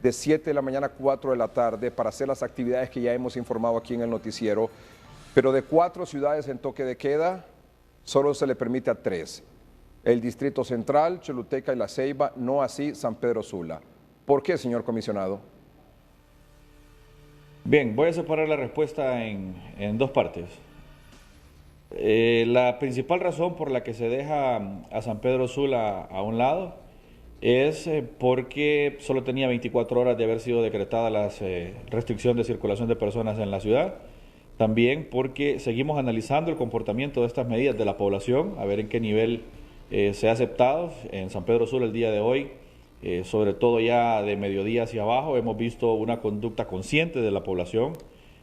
de 7 de la mañana a 4 de la tarde para hacer las actividades que ya hemos informado aquí en el noticiero, pero de 4 ciudades en toque de queda solo se le permite a 3? El Distrito Central, Choluteca y La Ceiba, no así San Pedro Sula. ¿Por qué, señor comisionado? Bien, voy a separar la respuesta en dos partes. La principal razón por la que se deja a San Pedro Sula a un lado es porque solo tenía 24 horas de haber sido decretada la restricción de circulación de personas en la ciudad. También porque seguimos analizando el comportamiento de estas medidas de la población, a ver en qué nivel se ha aceptado. En San Pedro Sula el día de hoy, sobre todo ya de mediodía hacia abajo, hemos visto una conducta consciente de la población.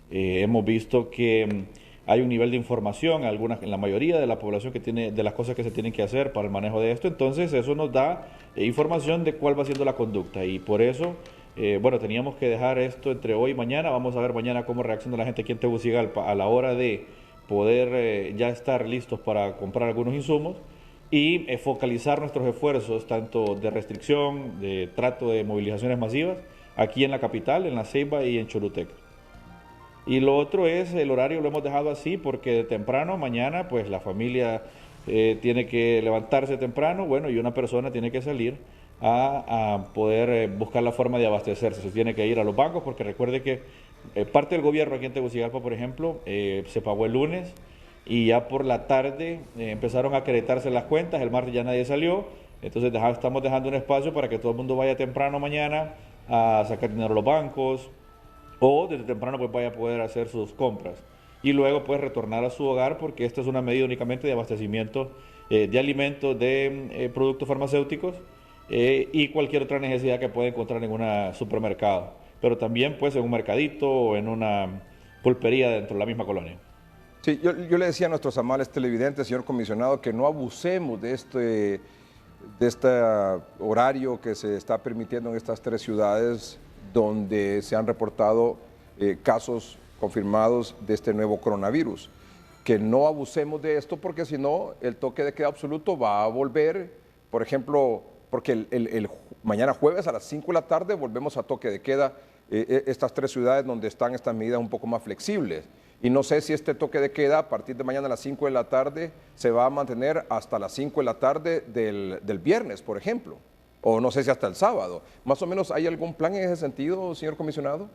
Hemos visto que hay un nivel de información en la mayoría de la población que tiene de las cosas que se tienen que hacer para el manejo de esto. Entonces eso nos da información de cuál va siendo la conducta, y por eso bueno, teníamos que dejar esto entre hoy y mañana. Vamos a ver mañana cómo reacciona la gente aquí en Tegucigalpa a la hora de poder ya estar listos para comprar algunos insumos y focalizar nuestros esfuerzos tanto de restricción, de trato de movilizaciones masivas aquí en la capital, en La Ceiba y en Choluteca. Y lo otro es el horario, lo hemos dejado así porque de temprano mañana pues la familia tiene que levantarse temprano, bueno, y una persona tiene que salir a poder buscar la forma de abastecerse. Se tiene que ir a los bancos porque recuerde que parte del gobierno aquí en Tegucigalpa, por ejemplo, se pagó el lunes y ya por la tarde empezaron a acreditarse las cuentas. El martes ya nadie salió, entonces estamos dejando un espacio para que todo el mundo vaya temprano mañana a sacar dinero a los bancos o desde temprano pues vaya a poder hacer sus compras y luego pues retornar a su hogar, porque esta es una medida únicamente de abastecimiento de alimentos, de productos farmacéuticos y cualquier otra necesidad que pueda encontrar en un supermercado, pero también pues en un mercadito o en una pulpería dentro de la misma colonia. Sí, yo le decía a nuestros amables televidentes, señor comisionado, que no abusemos de este horario que se está permitiendo en estas 3 ciudades donde se han reportado casos confirmados de este nuevo coronavirus. Que no abusemos de esto porque si no el toque de queda absoluto va a volver, por ejemplo, porque mañana jueves a las 5 de la tarde volvemos a toque de queda estas 3 ciudades donde están estas medidas un poco más flexibles. Y no sé si este toque de queda a partir de mañana a las 5 de la tarde se va a mantener hasta las 5 de la tarde del viernes, por ejemplo, o no sé si hasta el sábado. ¿Más o menos hay algún plan en ese sentido, señor comisionado?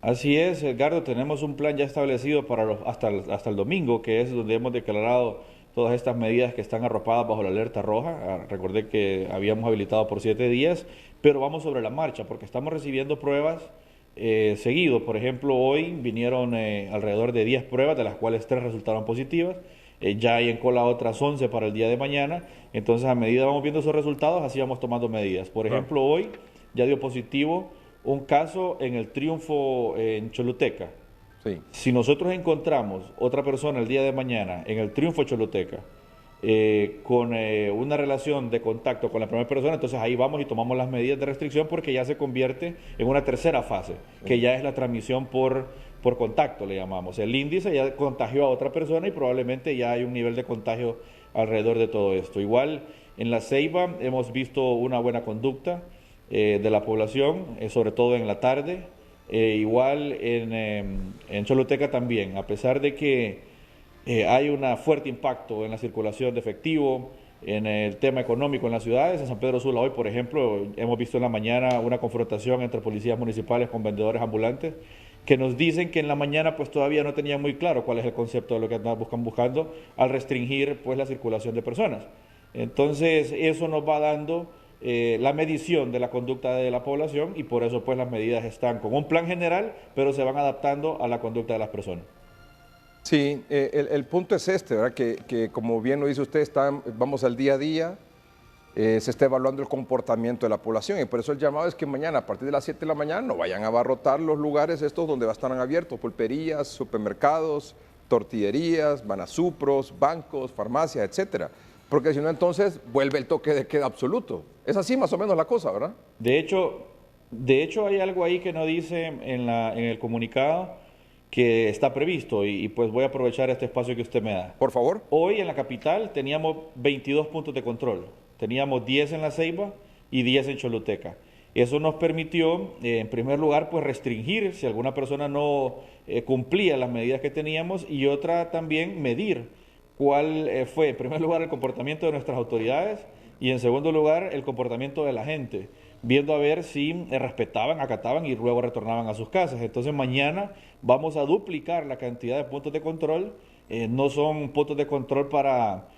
Así es, Edgardo, tenemos un plan ya establecido para hasta el domingo, que es donde hemos declarado todas estas medidas que están arropadas bajo la alerta roja. Recordé que habíamos habilitado por 7 días, pero vamos sobre la marcha porque estamos recibiendo pruebas seguido. Por ejemplo, hoy vinieron alrededor de 10 pruebas, de las cuales 3 resultaron positivas. Ya hay en cola otras 11 para el día de mañana. Entonces, a medida vamos viendo esos resultados, así vamos tomando medidas. Por ejemplo, hoy ya dio positivo un caso en el Triunfo en Choluteca. Sí. Si nosotros encontramos otra persona el día de mañana en el Triunfo Choluteca con una relación de contacto con la primera persona, entonces ahí vamos y tomamos las medidas de restricción porque ya se convierte en una tercera fase, que ya es la transmisión por contacto, le llamamos. El índice ya contagió a otra persona y probablemente ya hay un nivel de contagio alrededor de todo esto. Igual en La Ceiba hemos visto una buena conducta de la población, sobre todo en la tarde. Igual en Choluteca también, a pesar de que hay un fuerte impacto en la circulación de efectivo, en el tema económico en las ciudades. En San Pedro Sula hoy, por ejemplo, hemos visto en la mañana una confrontación entre policías municipales con vendedores ambulantes que nos dicen que en la mañana pues todavía no tenían muy claro cuál es el concepto de lo que están buscando al restringir pues la circulación de personas. Entonces eso nos va dando la medición de la conducta de la población y por eso pues las medidas están con un plan general, pero se van adaptando a la conducta de las personas. Sí, el punto es este, ¿verdad? Que como bien lo dice usted, vamos al día a día, se está evaluando el comportamiento de la población y por eso el llamado es que mañana a partir de las 7 de la mañana no vayan a abarrotar los lugares estos donde va a estar abiertos, pulperías, supermercados, tortillerías, banasupros, bancos, farmacias, etcétera. Porque si no, entonces vuelve el toque de queda absoluto. Es así más o menos la cosa, ¿verdad? De hecho hay algo ahí que no dice en el comunicado que está previsto y pues voy a aprovechar este espacio que usted me da. Por favor. Hoy en la capital teníamos 22 puntos de control. Teníamos 10 en La Ceiba y 10 en Choluteca. Eso nos permitió, en primer lugar, pues restringir si alguna persona no cumplía las medidas que teníamos y otra también medir cuál fue, en primer lugar, el comportamiento de nuestras autoridades y en segundo lugar, el comportamiento de la gente. viendo a ver si respetaban, acataban y luego retornaban a sus casas. Entonces mañana vamos a duplicar la cantidad de puntos de control. No son puntos de control para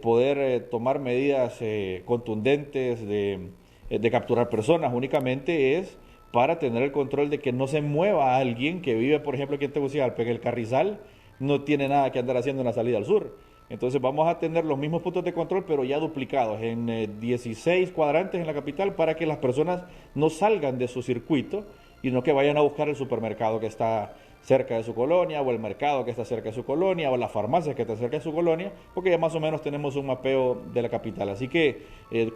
poder tomar medidas contundentes de capturar personas, únicamente es para tener el control de que no se mueva alguien que vive, por ejemplo, aquí en Tegucigalpa, en el Carrizal, no tiene nada que andar haciendo en la salida al sur. Entonces vamos a tener los mismos puntos de control, pero ya duplicados en 16 cuadrantes en la capital para que las personas no salgan de su circuito y no que vayan a buscar el supermercado que está cerca de su colonia, o el mercado que está cerca de su colonia, o las farmacias que están cerca de su colonia, porque ya más o menos tenemos un mapeo de la capital. Así que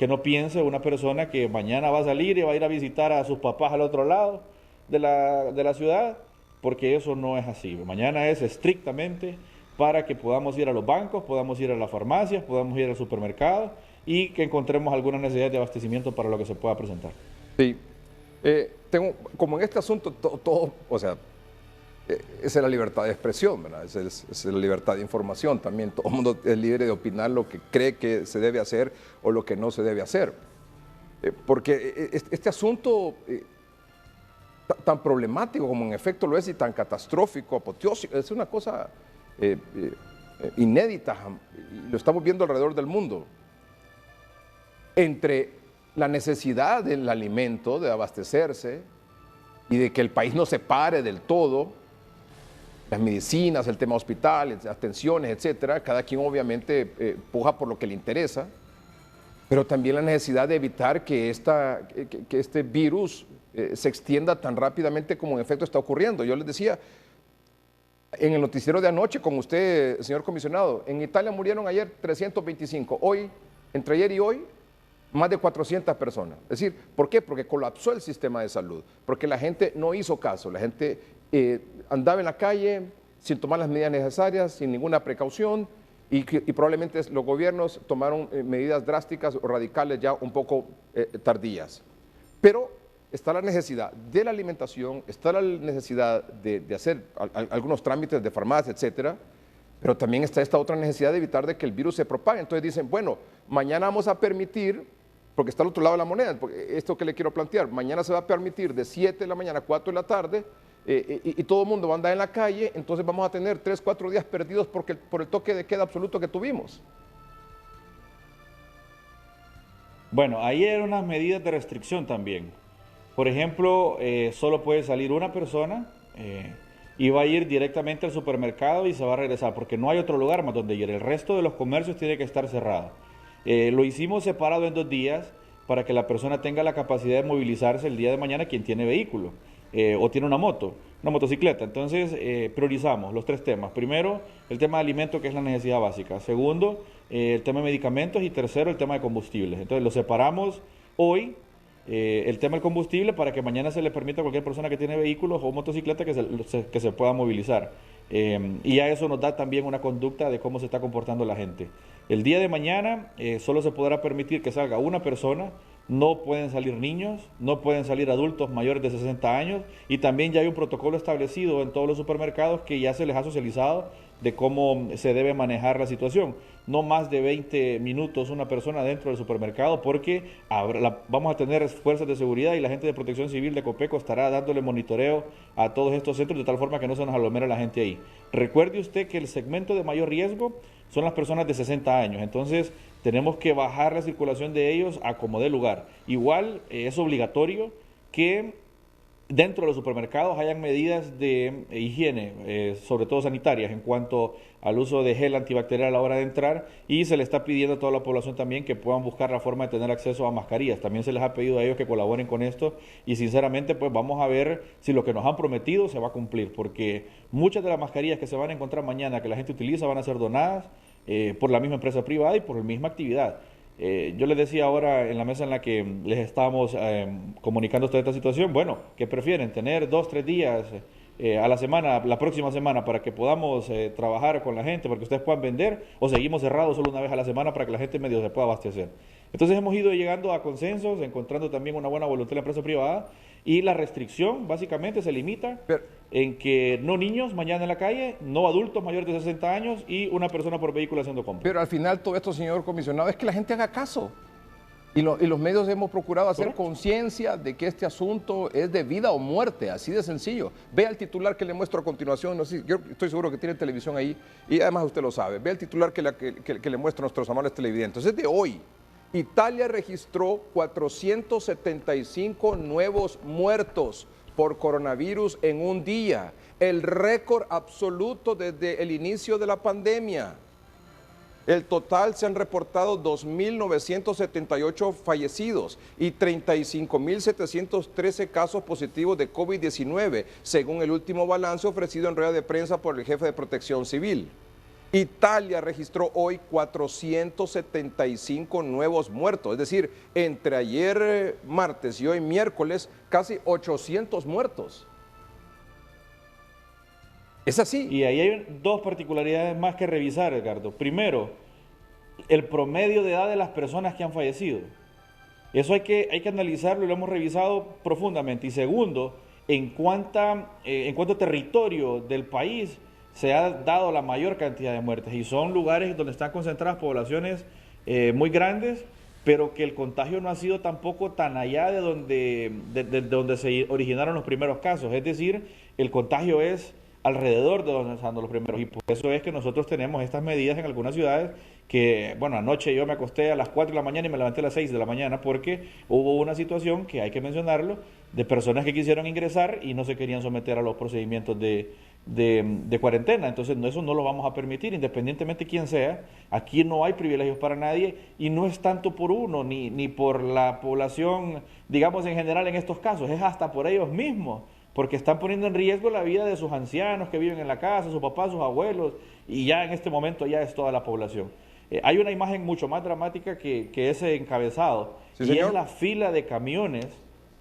no piense una persona que mañana va a salir y va a ir a visitar a sus papás al otro lado de la ciudad, porque eso no es así. Mañana es estrictamente para que podamos ir a los bancos, podamos ir a las farmacias, podamos ir al supermercado y que encontremos alguna necesidad de abastecimiento para lo que se pueda presentar. Sí, como en este asunto todo, o sea, esa es la libertad de expresión, ¿verdad? Esa es la libertad de información también. Todo el mundo es libre de opinar lo que cree que se debe hacer o lo que no se debe hacer. Porque este asunto tan problemático como en efecto lo es y tan catastrófico, apoteósico, es una cosa inédita, lo estamos viendo alrededor del mundo. Entre la necesidad del alimento, de abastecerse y de que el país no se pare del todo, las medicinas, el tema hospitales, atenciones, etcétera, cada quien obviamente puja por lo que le interesa, pero también la necesidad de evitar que este virus se extienda tan rápidamente como en efecto está ocurriendo. Yo les decía, en el noticiero de anoche con usted, señor comisionado, en Italia murieron ayer 325, hoy, entre ayer y hoy, más de 400 personas. Es decir, ¿por qué? Porque colapsó el sistema de salud, porque la gente no hizo caso, la gente andaba en la calle sin tomar las medidas necesarias, sin ninguna precaución, y probablemente los gobiernos tomaron medidas drásticas o radicales ya un poco tardías. Pero está la necesidad de la alimentación, está la necesidad de hacer algunos trámites de farmacia, etcétera, pero también está esta otra necesidad de evitar de que el virus se propague. Entonces dicen, bueno, mañana vamos a permitir, porque está al otro lado de la moneda, esto que le quiero plantear, mañana se va a permitir de 7 de la mañana a 4 de la tarde, y todo el mundo va a andar en la calle, entonces vamos a tener 3, 4 días perdidos por el toque de queda absoluto que tuvimos. Bueno, ahí eran unas medidas de restricción también. Por ejemplo, solo puede salir una persona y va a ir directamente al supermercado y se va a regresar, porque no hay otro lugar más donde ir. El resto de los comercios tiene que estar cerrado. Lo hicimos separado en 2 días para que la persona tenga la capacidad de movilizarse el día de mañana quien tiene vehículo o tiene una motocicleta. Entonces priorizamos los 3 temas. Primero, el tema de alimentos, que es la necesidad básica. Segundo, el tema de medicamentos. Y tercero, el tema de combustibles. Entonces lo separamos hoy. El tema del combustible para que mañana se le permita a cualquier persona que tiene vehículos o motocicleta que se pueda movilizar. Y ya eso nos da también una conducta de cómo se está comportando la gente. El día de mañana solo se podrá permitir que salga una persona, no pueden salir niños, no pueden salir adultos mayores de 60 años y también ya hay un protocolo establecido en todos los supermercados que ya se les ha socializado de cómo se debe manejar la situación. No más de 20 minutos una persona dentro del supermercado porque vamos a tener fuerzas de seguridad y la gente de Protección Civil de Copeco estará dándole monitoreo a todos estos centros de tal forma que no se nos aglomere la gente ahí. Recuerde usted que el segmento de mayor riesgo son las personas de 60 años, entonces tenemos que bajar la circulación de ellos a como dé lugar. Igual es obligatorio que dentro de los supermercados hayan medidas de higiene, sobre todo sanitarias, en cuanto al uso de gel antibacterial a la hora de entrar, y se le está pidiendo a toda la población también que puedan buscar la forma de tener acceso a mascarillas. También se les ha pedido a ellos que colaboren con esto y sinceramente pues vamos a ver si lo que nos han prometido se va a cumplir, porque muchas de las mascarillas que se van a encontrar mañana que la gente utiliza van a ser donadas por la misma empresa privada y por la misma actividad. Yo les decía ahora en la mesa en la que les estábamos comunicando toda esta situación, bueno, ¿qué prefieren? ¿Tener 2, 3 días a la semana, la próxima semana, para que podamos trabajar con la gente, para que ustedes puedan vender, o seguimos cerrados solo una vez a la semana para que la gente medio se pueda abastecer? Entonces hemos ido llegando a consensos, encontrando también una buena voluntad de la empresa privada, y la restricción básicamente se limita en que no niños mañana en la calle, no adultos mayores de 60 años y una persona por vehículo haciendo compras. Pero al final todo esto, señor comisionado, es que la gente haga caso. Y los medios hemos procurado hacer conciencia de que este asunto es de vida o muerte, así de sencillo. Vea el titular que le muestro a continuación, no sé, yo estoy seguro que tiene televisión ahí y además usted lo sabe. Vea el titular que le muestro a nuestros amables televidentes. Es de hoy. Italia registró 475 nuevos muertos por coronavirus en un día, el récord absoluto desde el inicio de la pandemia. El total se han reportado 2.978 fallecidos y 35.713 casos positivos de COVID-19, según el último balance ofrecido en rueda de prensa por el jefe de Protección Civil. Italia registró hoy 475 nuevos muertos, es decir, entre ayer martes y hoy miércoles, casi 800 muertos. Es así. Y ahí hay dos particularidades más que revisar, Edgardo. Primero, el promedio de edad de las personas que han fallecido. Eso hay que analizarlo y lo hemos revisado profundamente. Y segundo, en cuánto territorio del país se ha dado la mayor cantidad de muertes. Y son lugares donde están concentradas poblaciones muy grandes, pero que el contagio no ha sido tampoco tan allá de donde se originaron los primeros casos. Es decir, el contagio es alrededor de donde están los primeros, y por eso es que nosotros tenemos estas medidas en algunas ciudades que, bueno, anoche yo me acosté a las 4 de la mañana y me levanté a las 6 de la mañana porque hubo una situación, que hay que mencionarlo, de personas que quisieron ingresar y no se querían someter a los procedimientos de cuarentena. Entonces eso no lo vamos a permitir, independientemente de quién sea. Aquí no hay privilegios para nadie y no es tanto por uno ni por la población, digamos, en general en estos casos, es hasta por ellos mismos, porque están poniendo en riesgo la vida de sus ancianos que viven en la casa, sus papás, sus abuelos, y ya en este momento ya es toda la población. Hay una imagen mucho más dramática que ese encabezado, sí, y señor, es la fila de camiones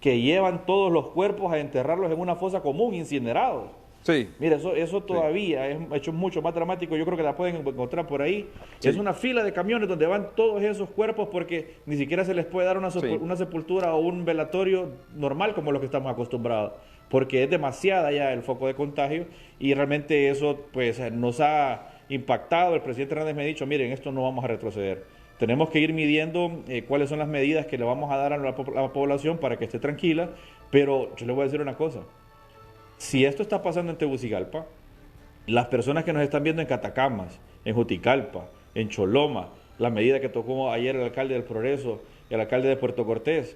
que llevan todos los cuerpos a enterrarlos en una fosa común, incinerados. Sí. Mira, eso todavía es hecho mucho más dramático, yo creo que la pueden encontrar por ahí. Sí. Es una fila de camiones donde van todos esos cuerpos porque ni siquiera se les puede dar una sepultura o un velatorio normal como los que estamos acostumbrados, porque es demasiada ya el foco de contagio y realmente eso pues nos ha impactado. El presidente Hernández me ha dicho, miren, esto no vamos a retroceder. Tenemos que ir midiendo cuáles son las medidas que le vamos a dar a la población para que esté tranquila, pero yo le voy a decir una cosa. Si esto está pasando en Tegucigalpa, las personas que nos están viendo en Catacamas, en Juticalpa, en Choloma, la medida que tocó ayer el alcalde del Progreso, el alcalde de Puerto Cortés,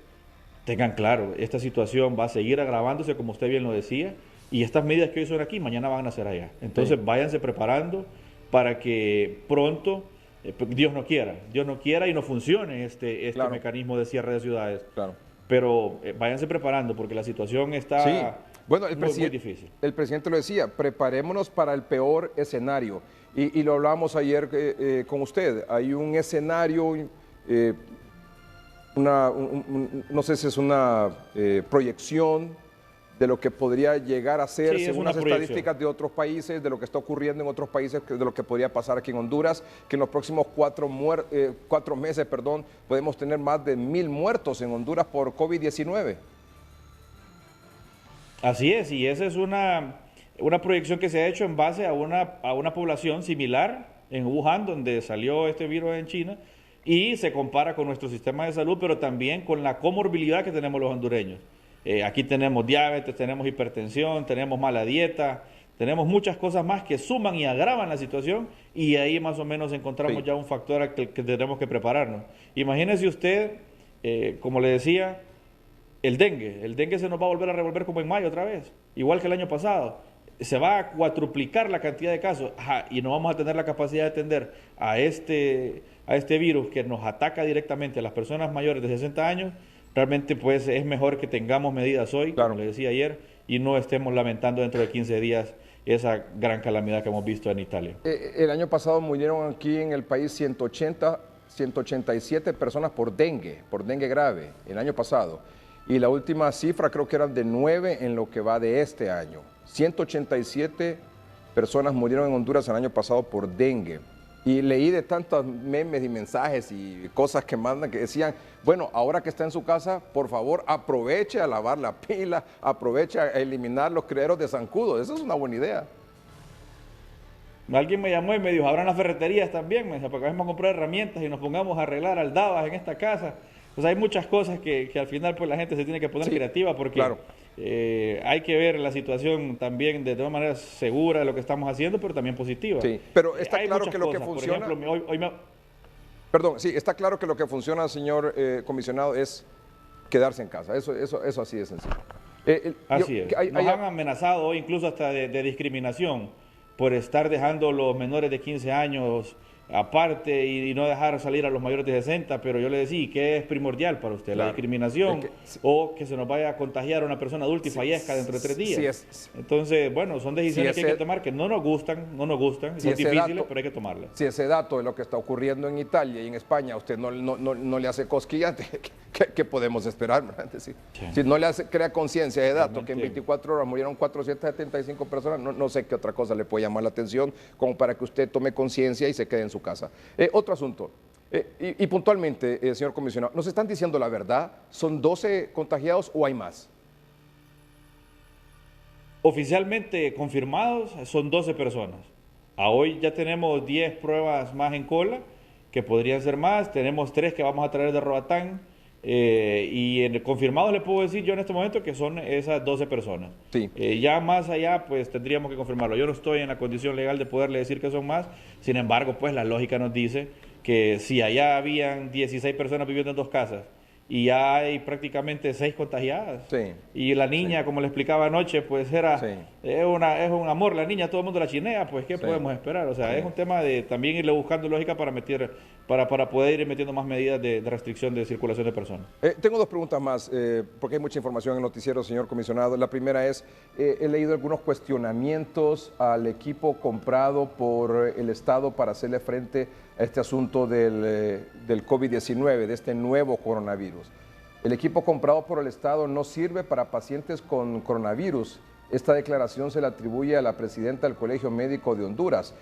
tengan claro, esta situación va a seguir agravándose, como usted bien lo decía, y estas medidas que hoy son aquí, mañana van a ser allá. Entonces váyanse preparando para que pronto, Dios no quiera y no funcione este claro, mecanismo de cierre de ciudades. Claro. Pero váyanse preparando porque la situación está... Sí. Bueno, muy difícil. El presidente lo decía, preparémonos para el peor escenario. Y lo hablábamos ayer con usted. Hay un escenario, no sé si es una proyección de lo que podría llegar a ser, sí, según las estadísticas de otros países, de lo que está ocurriendo en otros países, de lo que podría pasar aquí en Honduras, que en los próximos 4 meses, podemos tener más de 1,000 muertos en Honduras por COVID-19. Así es, y esa es una proyección que se ha hecho en base a una población similar en Wuhan, donde salió este virus en China, y se compara con nuestro sistema de salud, pero también con la comorbilidad que tenemos los hondureños. Aquí tenemos diabetes, tenemos hipertensión, tenemos mala dieta, tenemos muchas cosas más que suman y agravan la situación, y ahí más o menos encontramos ya un factor al que tenemos que prepararnos. Imagínese usted, como le decía, el dengue se nos va a volver a revolver como en mayo otra vez, igual que el año pasado. Se va a cuatruplicar la cantidad de casos y no vamos a tener la capacidad de atender a este virus que nos ataca directamente a las personas mayores de 60 años. Realmente pues es mejor que tengamos medidas hoy, claro, como le decía ayer, y no estemos lamentando dentro de 15 días esa gran calamidad que hemos visto en Italia. El año pasado murieron aquí en el país 187 personas por dengue grave, el año pasado. Y la última cifra creo que eran de 9 en lo que va de este año. 187 personas murieron en Honduras el año pasado por dengue. Y leí de tantos memes y mensajes y cosas que mandan que decían, bueno, ahora que está en su casa, por favor, aproveche a lavar la pila, aproveche a eliminar los criaderos de zancudo. Esa es una buena idea. Alguien me llamó y me dijo, abran las ferreterías también, me dijo, para que vamos a comprar herramientas y nos pongamos a arreglar aldabas en esta casa. O sea, hay muchas cosas que al final pues la gente se tiene que poner creativa porque hay que ver la situación también de una manera segura de lo que estamos haciendo, pero también positiva. Sí, pero está claro que lo que cosas. funciona... Por ejemplo, Perdón, sí, está claro que lo que funciona, señor comisionado, es quedarse en casa. Eso así de sencillo. Así es. Nos han amenazado hoy incluso hasta de discriminación por estar dejando los menores de 15 años aparte y no dejar salir a los mayores de 60, pero yo le decía, ¿qué es primordial para usted? ¿La discriminación o que se nos vaya a contagiar una persona adulta y fallezca dentro de 3 días? Entonces, bueno, son decisiones que hay que tomar que no nos gustan, son difíciles, pero hay que tomarlas. Si ese dato de lo que está ocurriendo en Italia y en España a usted no le hace cosquillas, ¿qué podemos esperar? Si no le crea conciencia de dato, que en 24 horas murieron 475 personas, no sé qué otra cosa le puede llamar la atención como para que usted tome conciencia y se quede en su casa. Otro asunto, y puntualmente, señor comisionado, ¿nos están diciendo la verdad? ¿Son 12 contagiados o hay más? Oficialmente confirmados son 12 personas. A hoy ya tenemos 10 pruebas más en cola, que podrían ser más. Tenemos 3 que vamos a traer de Roatán. Y en el confirmado le puedo decir yo en este momento que son esas 12 personas. Sí. Ya más allá pues tendríamos que confirmarlo. Yo no estoy en la condición legal de poderle decir que son más. Sin embargo, pues la lógica nos dice que si allá habían 16 personas viviendo en 2 casas y ya hay prácticamente 6 contagiadas. Y la niña, como le explicaba anoche, pues es un amor, la niña, todo el mundo la chinea, pues ¿qué podemos esperar? O sea, es un tema de también irle buscando lógica para poder ir metiendo más medidas de restricción de circulación de personas. Tengo 2 preguntas más, porque hay mucha información en el noticiero, señor comisionado. La primera es, he leído algunos cuestionamientos al equipo comprado por el Estado para hacerle frente a este asunto del COVID-19, de este nuevo coronavirus. El equipo comprado por el Estado no sirve para pacientes con coronavirus. Esta declaración se le atribuye a la presidenta del Colegio Médico de Honduras.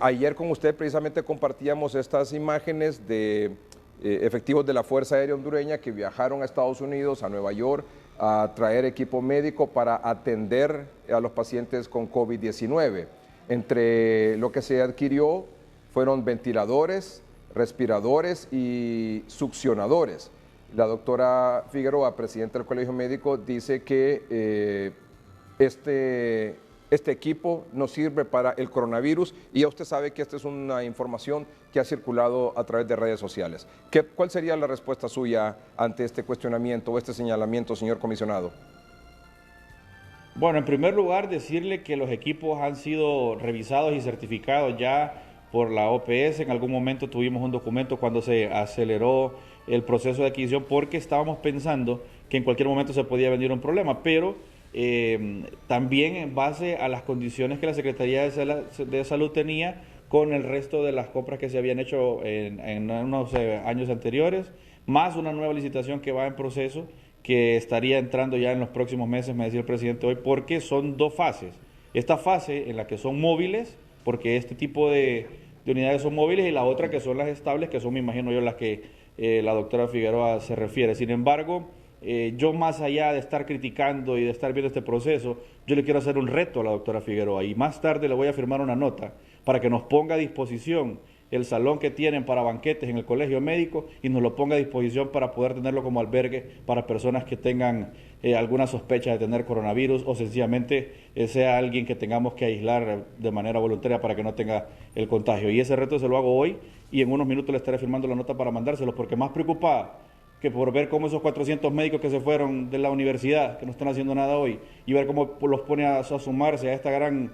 Ayer con usted precisamente compartíamos estas imágenes de efectivos de la Fuerza Aérea Hondureña que viajaron a Estados Unidos, a Nueva York, a traer equipo médico para atender a los pacientes con COVID-19. Entre lo que se adquirió fueron ventiladores, respiradores y succionadores. La doctora Figueroa, presidenta del Colegio Médico, dice que este equipo no sirve para el coronavirus y ya usted sabe que esta es una información que ha circulado a través de redes sociales. ¿Cuál sería la respuesta suya ante este cuestionamiento o este señalamiento, señor comisionado? Bueno, en primer lugar, decirle que los equipos han sido revisados y certificados ya por la OPS. En algún momento tuvimos un documento cuando se aceleró el proceso de adquisición porque estábamos pensando que en cualquier momento se podía venir un problema, pero también en base a las condiciones que la Secretaría de Salud tenía con el resto de las compras que se habían hecho en unos años anteriores, más una nueva licitación que va en proceso, que estaría entrando ya en los próximos meses, me decía el presidente hoy, porque son 2 fases. Esta fase en la que son móviles, porque este tipo de unidades son móviles, y la otra que son las estables, que son, me imagino yo, las que la doctora Figueroa se refiere. Sin embargo, yo más allá de estar criticando y de estar viendo este proceso, yo le quiero hacer un reto a la doctora Figueroa y más tarde le voy a firmar una nota para que nos ponga a disposición el salón que tienen para banquetes en el colegio médico y nos lo ponga a disposición para poder tenerlo como albergue para personas que tengan alguna sospecha de tener coronavirus o sencillamente sea alguien que tengamos que aislar de manera voluntaria para que no tenga el contagio. Y ese reto se lo hago hoy y en unos minutos le estaré firmando la nota para mandárselo, porque más preocupada que por ver cómo esos 400 médicos que se fueron de la universidad, que no están haciendo nada hoy, y ver cómo los pone a sumarse a esta gran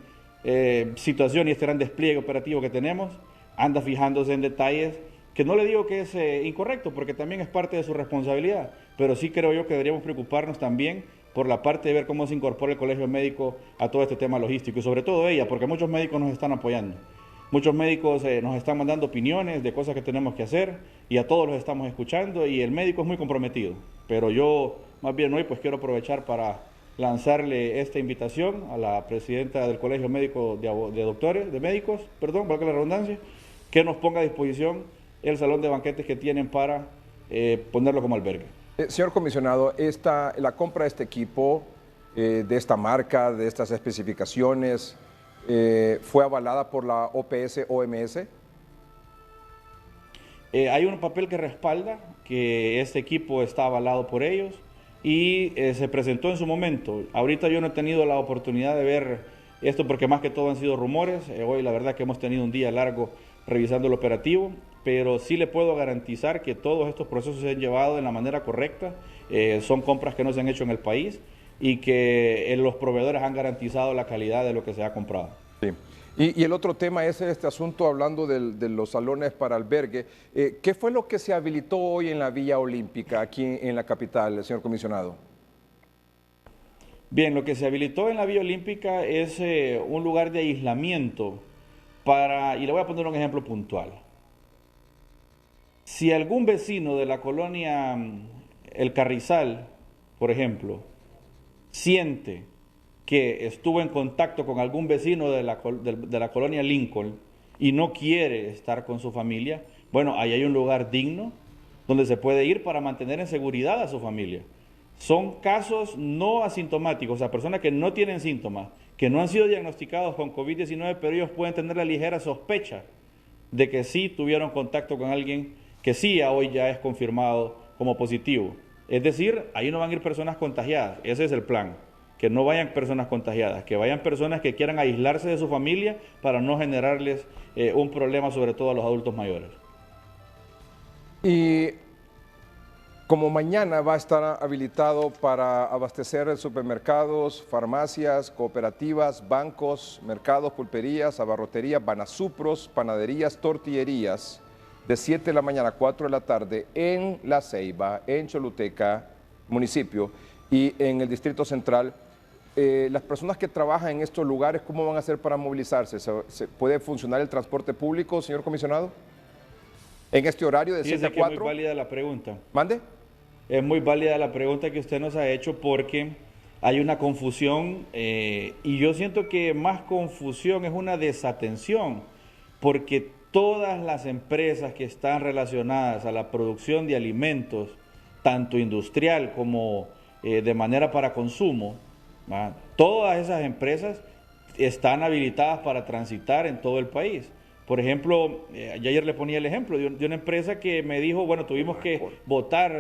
situación y este gran despliegue operativo que tenemos, anda fijándose en detalles que no le digo que es incorrecto, porque también es parte de su responsabilidad, pero sí creo yo que deberíamos preocuparnos también por la parte de ver cómo se incorpora el colegio médico a todo este tema logístico, y sobre todo ella, porque muchos médicos nos están apoyando. Muchos médicos nos están mandando opiniones de cosas que tenemos que hacer y a todos los estamos escuchando y el médico es muy comprometido. Pero yo más bien hoy pues quiero aprovechar para lanzarle esta invitación a la presidenta del Colegio Médico de Médicos, valga la redundancia, que nos ponga a disposición el salón de banquetes que tienen para ponerlo como albergue. Señor comisionado, la compra de este equipo, de esta marca, de estas especificaciones, ¿fue avalada por la OPS-OMS? hay un papel que respalda que este equipo está avalado por ellos y se presentó en su momento. Ahorita yo no he tenido la oportunidad de ver esto porque más que todo han sido rumores. Hoy la verdad que hemos tenido un día largo revisando el operativo, pero sí le puedo garantizar que todos estos procesos se han llevado de la manera correcta. Son compras que no se han hecho en el país y que los proveedores han garantizado la calidad de lo que se ha comprado. Sí. Y el otro tema es este asunto, hablando de los salones para albergue. ¿Qué fue lo que se habilitó hoy en la Villa Olímpica, aquí en la capital, señor comisionado? Bien, lo que se habilitó en la Villa Olímpica es un lugar de aislamiento y le voy a poner un ejemplo puntual. Si algún vecino de la colonia El Carrizal, por ejemplo, siente que estuvo en contacto con algún vecino de la colonia Lincoln y no quiere estar con su familia, bueno, ahí hay un lugar digno donde se puede ir para mantener en seguridad a su familia. Son casos no asintomáticos, o sea, personas que no tienen síntomas, que no han sido diagnosticados con COVID-19, pero ellos pueden tener la ligera sospecha de que sí tuvieron contacto con alguien que sí hoy ya es confirmado como positivo. Es decir, ahí no van a ir personas contagiadas, ese es el plan. Que no vayan personas contagiadas, que vayan personas que quieran aislarse de su familia para no generarles un problema, sobre todo a los adultos mayores. Y como mañana va a estar habilitado para abastecer supermercados, farmacias, cooperativas, bancos, mercados, pulperías, abarroterías, banasupros, panaderías, tortillerías, de 7 de la mañana a 4 de la tarde en La Ceiba, en Choluteca, municipio, y en el Distrito Central. Las personas que trabajan en estos lugares, ¿cómo van a hacer para movilizarse? ¿Se puede funcionar el transporte público, señor comisionado? En este horario de 7 a 4. Es muy válida la pregunta. ¿Mande? Es muy válida la pregunta que usted nos ha hecho porque hay una confusión y yo siento que más confusión es una desatención, porque todas las empresas que están relacionadas a la producción de alimentos, tanto industrial como de manera para consumo, todas esas empresas están habilitadas para transitar en todo el país. Por ejemplo, yo ayer le ponía el ejemplo de una empresa que me dijo, bueno, tuvimos que botar,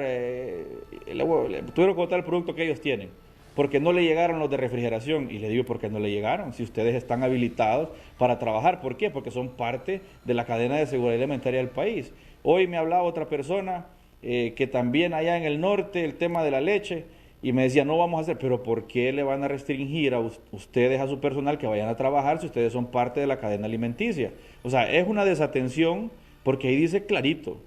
tuvieron que botar el producto que ellos tienen, porque no le llegaron los de refrigeración. Y le digo, ¿por qué no le llegaron? Si ustedes están habilitados para trabajar. ¿Por qué? Porque son parte de la cadena de seguridad alimentaria del país. Hoy me hablaba otra persona que también allá en el norte, el tema de la leche, y me decía, no vamos a hacer, pero ¿por qué le van a restringir a ustedes, a su personal, que vayan a trabajar si ustedes son parte de la cadena alimenticia? O sea, es una desatención porque ahí dice clarito,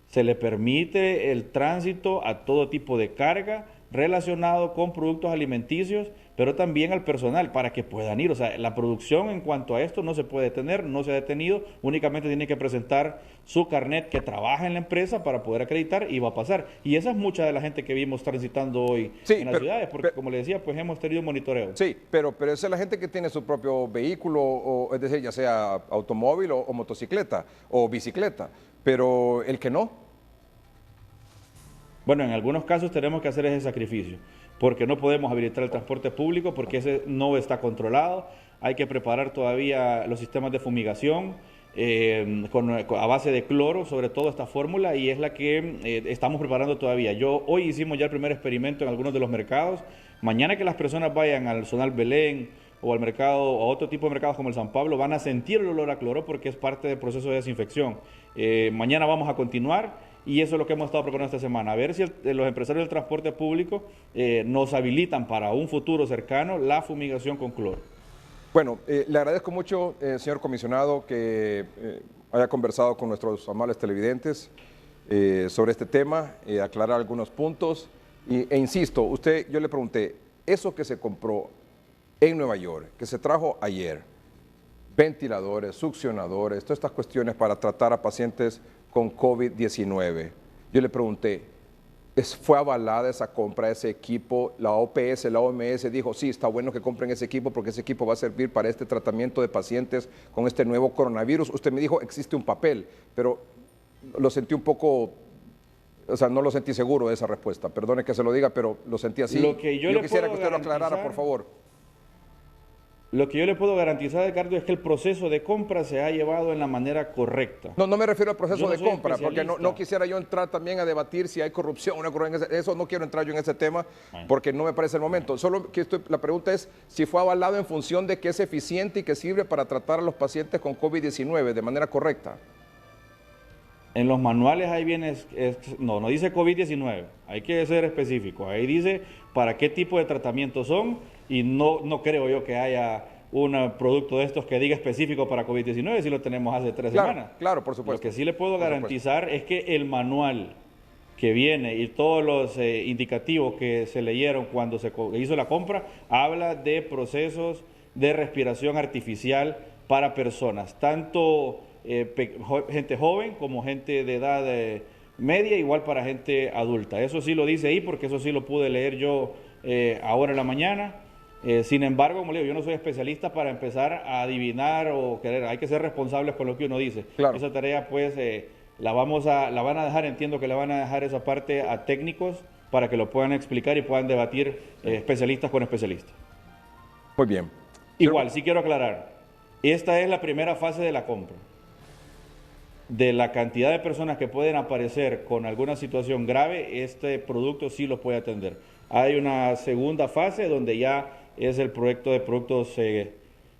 se le permite el tránsito a todo tipo de carga relacionado con productos alimenticios, pero también al personal para que puedan ir. O sea, la producción en cuanto a esto no se puede detener, no se ha detenido, únicamente tiene que presentar su carnet que trabaja en la empresa para poder acreditar y va a pasar. Y esa es mucha de la gente que vimos transitando hoy en las ciudades, porque como le decía, pues hemos tenido monitoreo. Sí, pero esa es la gente que tiene su propio vehículo, o, es decir, ya sea automóvil o motocicleta o bicicleta, pero el que no. Bueno, en algunos casos tenemos que hacer ese sacrificio, porque no podemos habilitar el transporte público, porque ese no está controlado. Hay que preparar todavía los sistemas de fumigación a base de cloro, sobre todo esta fórmula, y es la que estamos preparando todavía. Hoy hicimos ya el primer experimento en algunos de los mercados. Mañana que las personas vayan al Zonal Belén o al mercado, o a otro tipo de mercados como el San Pablo, van a sentir el olor a cloro porque es parte del proceso de desinfección. Mañana vamos a continuar. Y eso es lo que hemos estado preparando esta semana, a ver si los empresarios del transporte público nos habilitan para un futuro cercano la fumigación con cloro. Bueno, le agradezco mucho, señor comisionado, que haya conversado con nuestros amables televidentes sobre este tema, aclarar algunos puntos. E insisto, yo le pregunté, eso que se compró en Nueva York, que se trajo ayer, ventiladores, succionadores, todas estas cuestiones para tratar a pacientes con COVID-19. Yo le pregunté, ¿fue avalada esa compra, ese equipo? La OPS, la OMS dijo, sí, está bueno que compren ese equipo porque ese equipo va a servir para este tratamiento de pacientes con este nuevo coronavirus. Usted me dijo, existe un papel, pero lo sentí un poco, o sea, no lo sentí seguro de esa respuesta. Perdone que se lo diga, pero lo sentí así. Lo que yo quisiera que usted lo aclarara, por favor. Lo que yo le puedo garantizar, Edgardo, es que el proceso de compra se ha llevado en la manera correcta. No me refiero al proceso de compra, porque especialista. no quisiera yo entrar también a debatir si hay corrupción o no hay corrupción. Eso no quiero entrar yo en ese tema, porque no me parece el momento. Solo que la pregunta es si fue avalado en función de que es eficiente y que sirve para tratar a los pacientes con COVID-19 de manera correcta. En los manuales ahí viene, no dice COVID-19, hay que ser específico. Ahí dice para qué tipo de tratamientos son y no creo yo que haya un producto de estos que diga específico para COVID-19, si lo tenemos hace 3 semanas. Claro, por supuesto. Lo que sí le puedo garantizar es que el manual que viene y todos los indicativos que se leyeron cuando se hizo la compra, habla de procesos de respiración artificial para personas, tanto gente joven como gente de edad media, igual para gente adulta. Eso sí lo dice ahí porque eso sí lo pude leer yo ahora en la mañana. Sin embargo, como le digo, yo no soy especialista para empezar a adivinar o querer, hay que ser responsables con lo que uno dice. Claro. Esa tarea pues la van a dejar, entiendo que la van a dejar esa parte a técnicos para que lo puedan explicar y puedan debatir especialistas con especialistas. Muy bien. Igual, sí quiero aclarar, esta es la primera fase de la compra. De la cantidad de personas que pueden aparecer con alguna situación grave, este producto sí lo puede atender. Hay una segunda fase donde ya es el proyecto de productos, es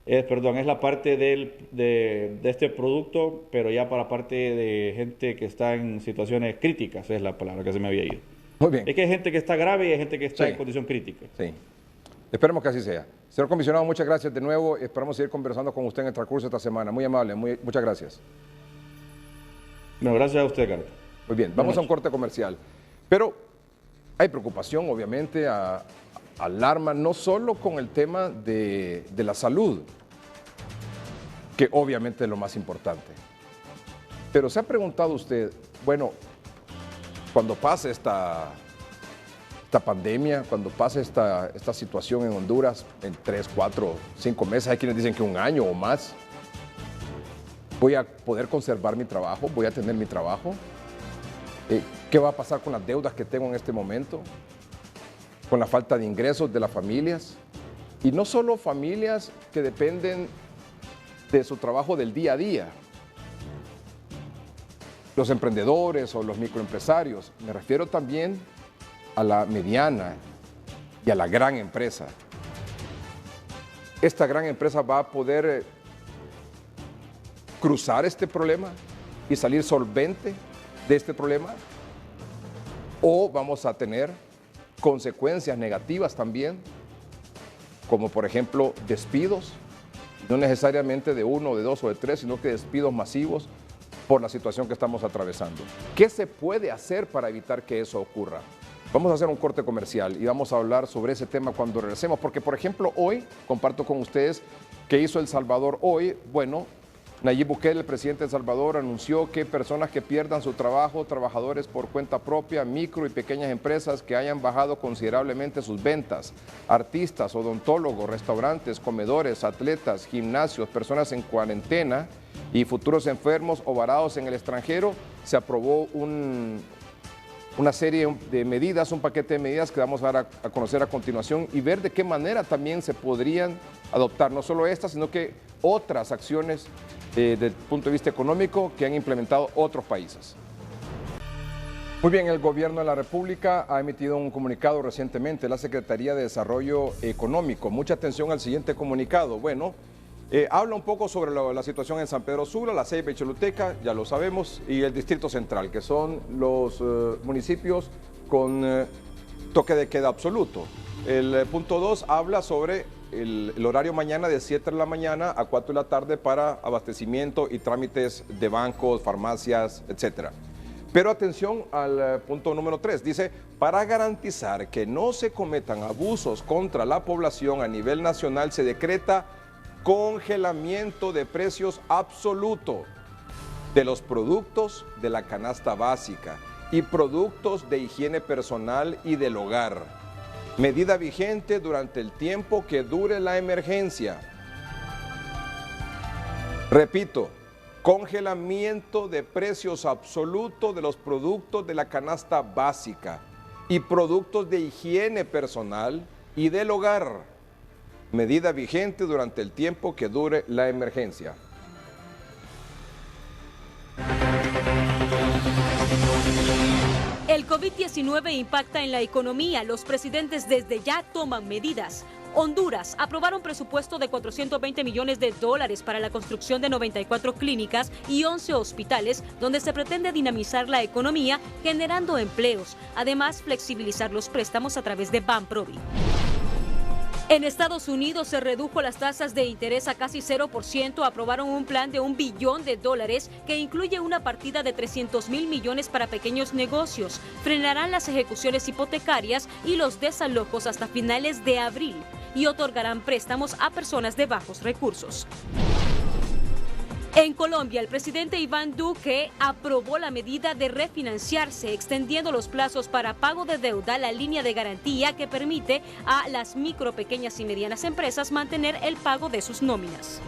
la parte de este producto, pero ya para parte de gente que está en situaciones críticas, es la palabra que se me había ido. Muy bien. Es que hay gente que está grave y hay gente que está en condición crítica. Sí. Esperemos que así sea. Señor comisionado, muchas gracias de nuevo. Esperamos seguir conversando con usted en el transcurso de esta semana. Muy amable, muchas gracias. No, gracias a usted, Carlos. Muy bien, vamos a un corte comercial. Pero hay preocupación, obviamente, alarma, no solo con el tema de la salud, que obviamente es lo más importante. Pero se ha preguntado usted, bueno, cuando pase esta pandemia, cuando pase esta situación en Honduras, en 3, 4, 5 meses, hay quienes dicen que 1 año o más, ¿voy a poder conservar mi trabajo? ¿Voy a tener mi trabajo? ¿Qué va a pasar con las deudas que tengo en este momento? ¿Con la falta de ingresos de las familias? Y no solo familias que dependen de su trabajo del día a día. Los emprendedores o los microempresarios. Me refiero también a la mediana y a la gran empresa. Esta gran empresa va a poder cruzar este problema y salir solvente de este problema, o vamos a tener consecuencias negativas también, como por ejemplo despidos, no necesariamente de 1, de 2 o de 3, sino que despidos masivos por la situación que estamos atravesando. ¿Qué se puede hacer para evitar que eso ocurra? Vamos a hacer un corte comercial y vamos a hablar sobre ese tema cuando regresemos, porque por ejemplo hoy, comparto con ustedes que hizo El Salvador hoy. Bueno, Nayib Bukele, el presidente de El Salvador, anunció que personas que pierdan su trabajo, trabajadores por cuenta propia, micro y pequeñas empresas que hayan bajado considerablemente sus ventas, artistas, odontólogos, restaurantes, comedores, atletas, gimnasios, personas en cuarentena y futuros enfermos o varados en el extranjero, se aprobó una serie de medidas, un paquete de medidas que vamos a dar a conocer a continuación y ver de qué manera también se podrían adoptar, no solo estas, sino que otras acciones desde el punto de vista económico que han implementado otros países. Muy bien, el Gobierno de la República ha emitido un comunicado recientemente, la Secretaría de Desarrollo Económico. Mucha atención al siguiente comunicado. Bueno, habla un poco sobre la situación en San Pedro Sula, La Ceiba y Choluteca, ya lo sabemos, y el Distrito Central, que son los municipios con toque de queda absoluto. El punto 2 habla sobre el horario mañana de 7 de la mañana a 4 de la tarde para abastecimiento y trámites de bancos, farmacias, etc. Pero atención al punto número 3, dice, para garantizar que no se cometan abusos contra la población a nivel nacional, se decreta congelamiento de precios absoluto de los productos de la canasta básica y productos de higiene personal y del hogar. Medida vigente durante el tiempo que dure la emergencia. Repito, congelamiento de precios absoluto de los productos de la canasta básica y productos de higiene personal y del hogar. medida vigente durante el tiempo que dure la emergencia. El COVID-19 impacta en la economía. Los presidentes desde ya toman medidas. Honduras aprobaron presupuesto de $420 millones para la construcción de 94 clínicas y 11 hospitales, donde se pretende dinamizar la economía generando empleos. Además, flexibilizar los préstamos a través de Banprovi. En Estados Unidos se redujo las tasas de interés a casi 0%. Aprobaron un plan de $1 billón que incluye una partida de $300 mil millones para pequeños negocios. Frenarán las ejecuciones hipotecarias y los desalojos hasta finales de abril y otorgarán préstamos a personas de bajos recursos. En Colombia, el presidente Iván Duque aprobó la medida de refinanciarse, extendiendo los plazos para pago de deuda, la línea de garantía que permite a las micro, pequeñas y medianas empresas mantener el pago de sus nóminas.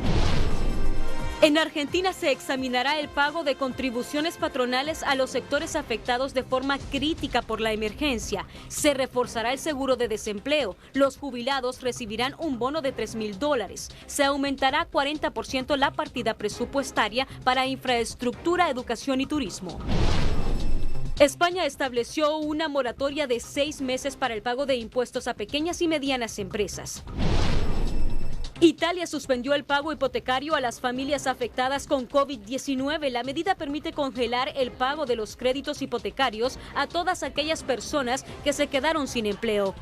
En Argentina se examinará el pago de contribuciones patronales a los sectores afectados de forma crítica por la emergencia. Se reforzará el seguro de desempleo. Los jubilados recibirán un bono de $3.000. Se aumentará 40% la partida presupuestaria para infraestructura, educación y turismo. España estableció una moratoria de 6 meses para el pago de impuestos a pequeñas y medianas empresas. Italia suspendió el pago hipotecario a las familias afectadas con COVID-19. La medida permite congelar el pago de los créditos hipotecarios a todas aquellas personas que se quedaron sin empleo.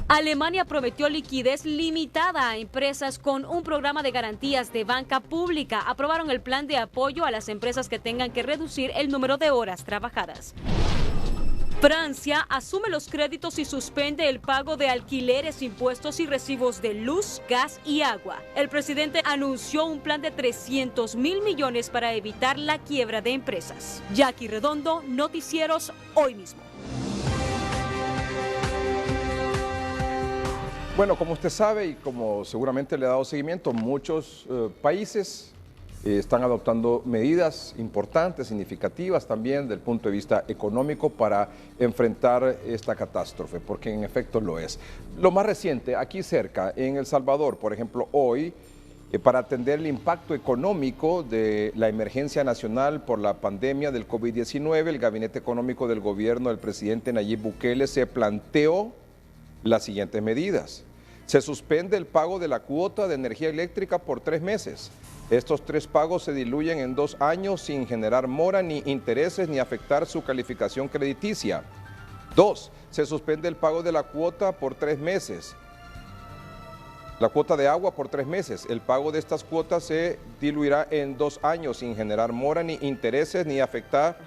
Alemania prometió liquidez limitada a empresas con un programa de garantías de banca pública. Aprobaron el plan de apoyo a las empresas que tengan que reducir el número de horas trabajadas. Francia asume los créditos y suspende el pago de alquileres, impuestos y recibos de luz, gas y agua. El presidente anunció un plan de $300 mil millones para evitar la quiebra de empresas. Jackie Redondo, Noticieros Hoy Mismo. Bueno, como usted sabe y como seguramente le ha dado seguimiento, muchos países están adoptando medidas importantes, significativas también desde el punto de vista económico para enfrentar esta catástrofe, porque en efecto lo es. Lo más reciente, aquí cerca, en El Salvador, por ejemplo, hoy, para atender el impacto económico de la emergencia nacional por la pandemia del COVID-19, el Gabinete Económico del Gobierno del presidente Nayib Bukele se planteó las siguientes medidas. Se suspende el pago de la cuota de energía eléctrica por 3 meses. Estos 3 pagos se diluyen en 2 años sin generar mora ni intereses ni afectar su calificación crediticia. 2. Se suspende el pago de la cuota por 3 meses. La cuota de agua por 3 meses. El pago de estas cuotas se diluirá en 2 años sin generar mora ni intereses ni afectar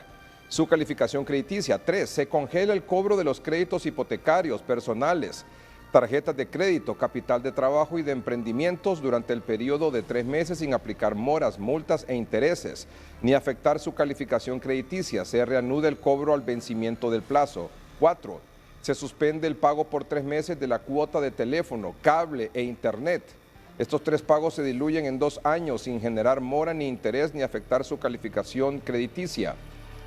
su calificación crediticia. 3. Se congela el cobro de los créditos hipotecarios, personales, tarjetas de crédito, capital de trabajo y de emprendimientos durante el periodo de 3 meses sin aplicar moras, multas e intereses, ni afectar su calificación crediticia. Se reanuda el cobro al vencimiento del plazo. 4. Se suspende el pago por 3 meses de la cuota de teléfono, cable e internet. Estos 3 pagos se diluyen en 2 años sin generar mora ni interés ni afectar su calificación crediticia.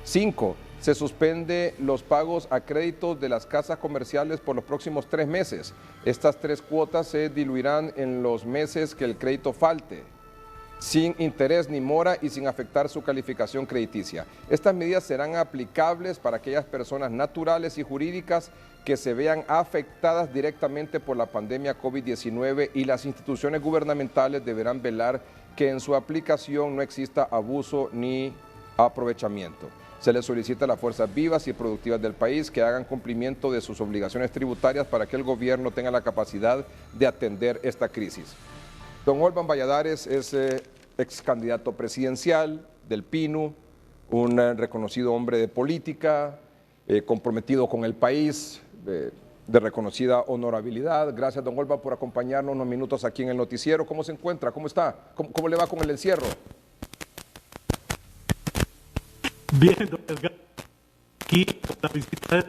5. Se suspende los pagos a créditos de las casas comerciales por los próximos 3 meses. Estas 3 cuotas se diluirán en los meses que el crédito falte, sin interés ni mora y sin afectar su calificación crediticia. Estas medidas serán aplicables para aquellas personas naturales y jurídicas que se vean afectadas directamente por la pandemia COVID-19 y las instituciones gubernamentales deberán velar que en su aplicación no exista abuso ni aprovechamiento. Se les solicita a las fuerzas vivas y productivas del país que hagan cumplimiento de sus obligaciones tributarias para que el gobierno tenga la capacidad de atender esta crisis. Don Olvan Valladares es ex candidato presidencial del PINU, un reconocido hombre de política, comprometido con el país, de reconocida honorabilidad. Gracias, don Olvan, por acompañarnos unos minutos aquí en el noticiero. ¿Cómo se encuentra? ¿Cómo está? ¿Cómo le va con el encierro? Bien, don Edgar, aquí con la visita de...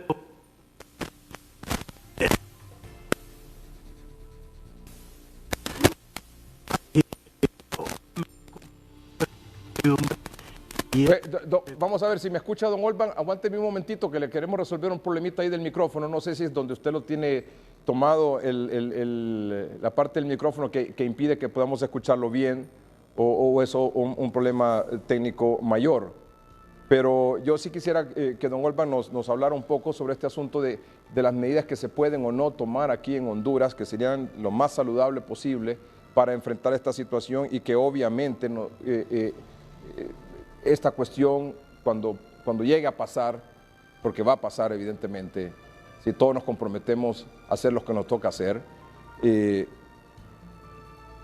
Vamos a ver si me escucha don Olvan, aguánteme un momentito que le queremos resolver un problemita ahí del micrófono, no sé si es donde usted lo tiene tomado la parte del micrófono que impide que podamos escucharlo bien o eso un problema técnico mayor. Pero yo sí quisiera que don Olvan nos hablara un poco sobre este asunto de las medidas que se pueden o no tomar aquí en Honduras, que serían lo más saludable posible para enfrentar esta situación y que obviamente esta cuestión cuando llegue a pasar, porque va a pasar evidentemente, si todos nos comprometemos a hacer lo que nos toca hacer,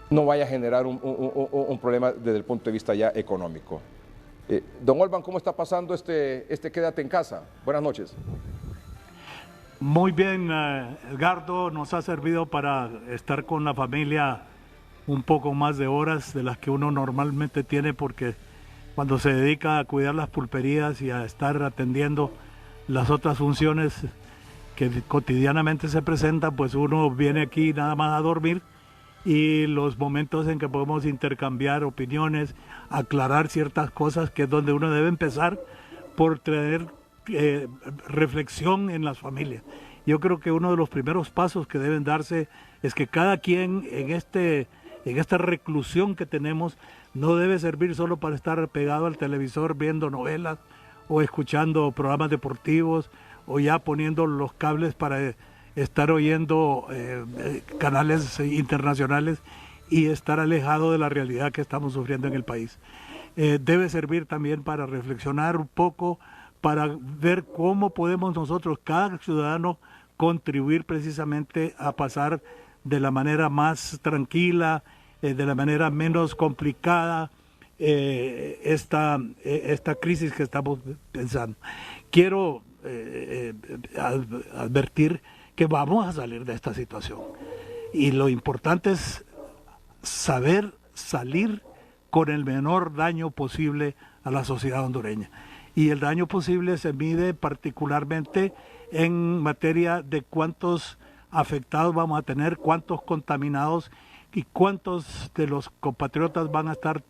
no vaya a generar un problema desde el punto de vista ya económico. Don Olvan, ¿cómo está pasando este Quédate en Casa? Buenas noches. Muy bien, Edgardo, nos ha servido para estar con la familia un poco más de horas de las que uno normalmente tiene, porque cuando se dedica a cuidar las pulperías y a estar atendiendo las otras funciones que cotidianamente se presentan, pues uno viene aquí nada más a dormir, y los momentos en que podemos intercambiar opiniones, aclarar ciertas cosas, que es donde uno debe empezar por traer reflexión en las familias. Yo creo que uno de los primeros pasos que deben darse es que cada quien en esta reclusión que tenemos no debe servir solo para estar pegado al televisor viendo novelas o escuchando programas deportivos o ya poniendo los cables para estar oyendo canales internacionales y estar alejado de la realidad que estamos sufriendo en el país. Debe servir también para reflexionar un poco, para ver cómo podemos nosotros, cada ciudadano, contribuir precisamente a pasar de la manera más tranquila, de la manera menos complicada, esta crisis que estamos pensando. Quiero advertir que vamos a salir de esta situación, y lo importante es saber salir con el menor daño posible a la sociedad hondureña, y el daño posible se mide particularmente en materia de cuántos afectados vamos a tener, cuántos contaminados y cuántos de los compatriotas van a estar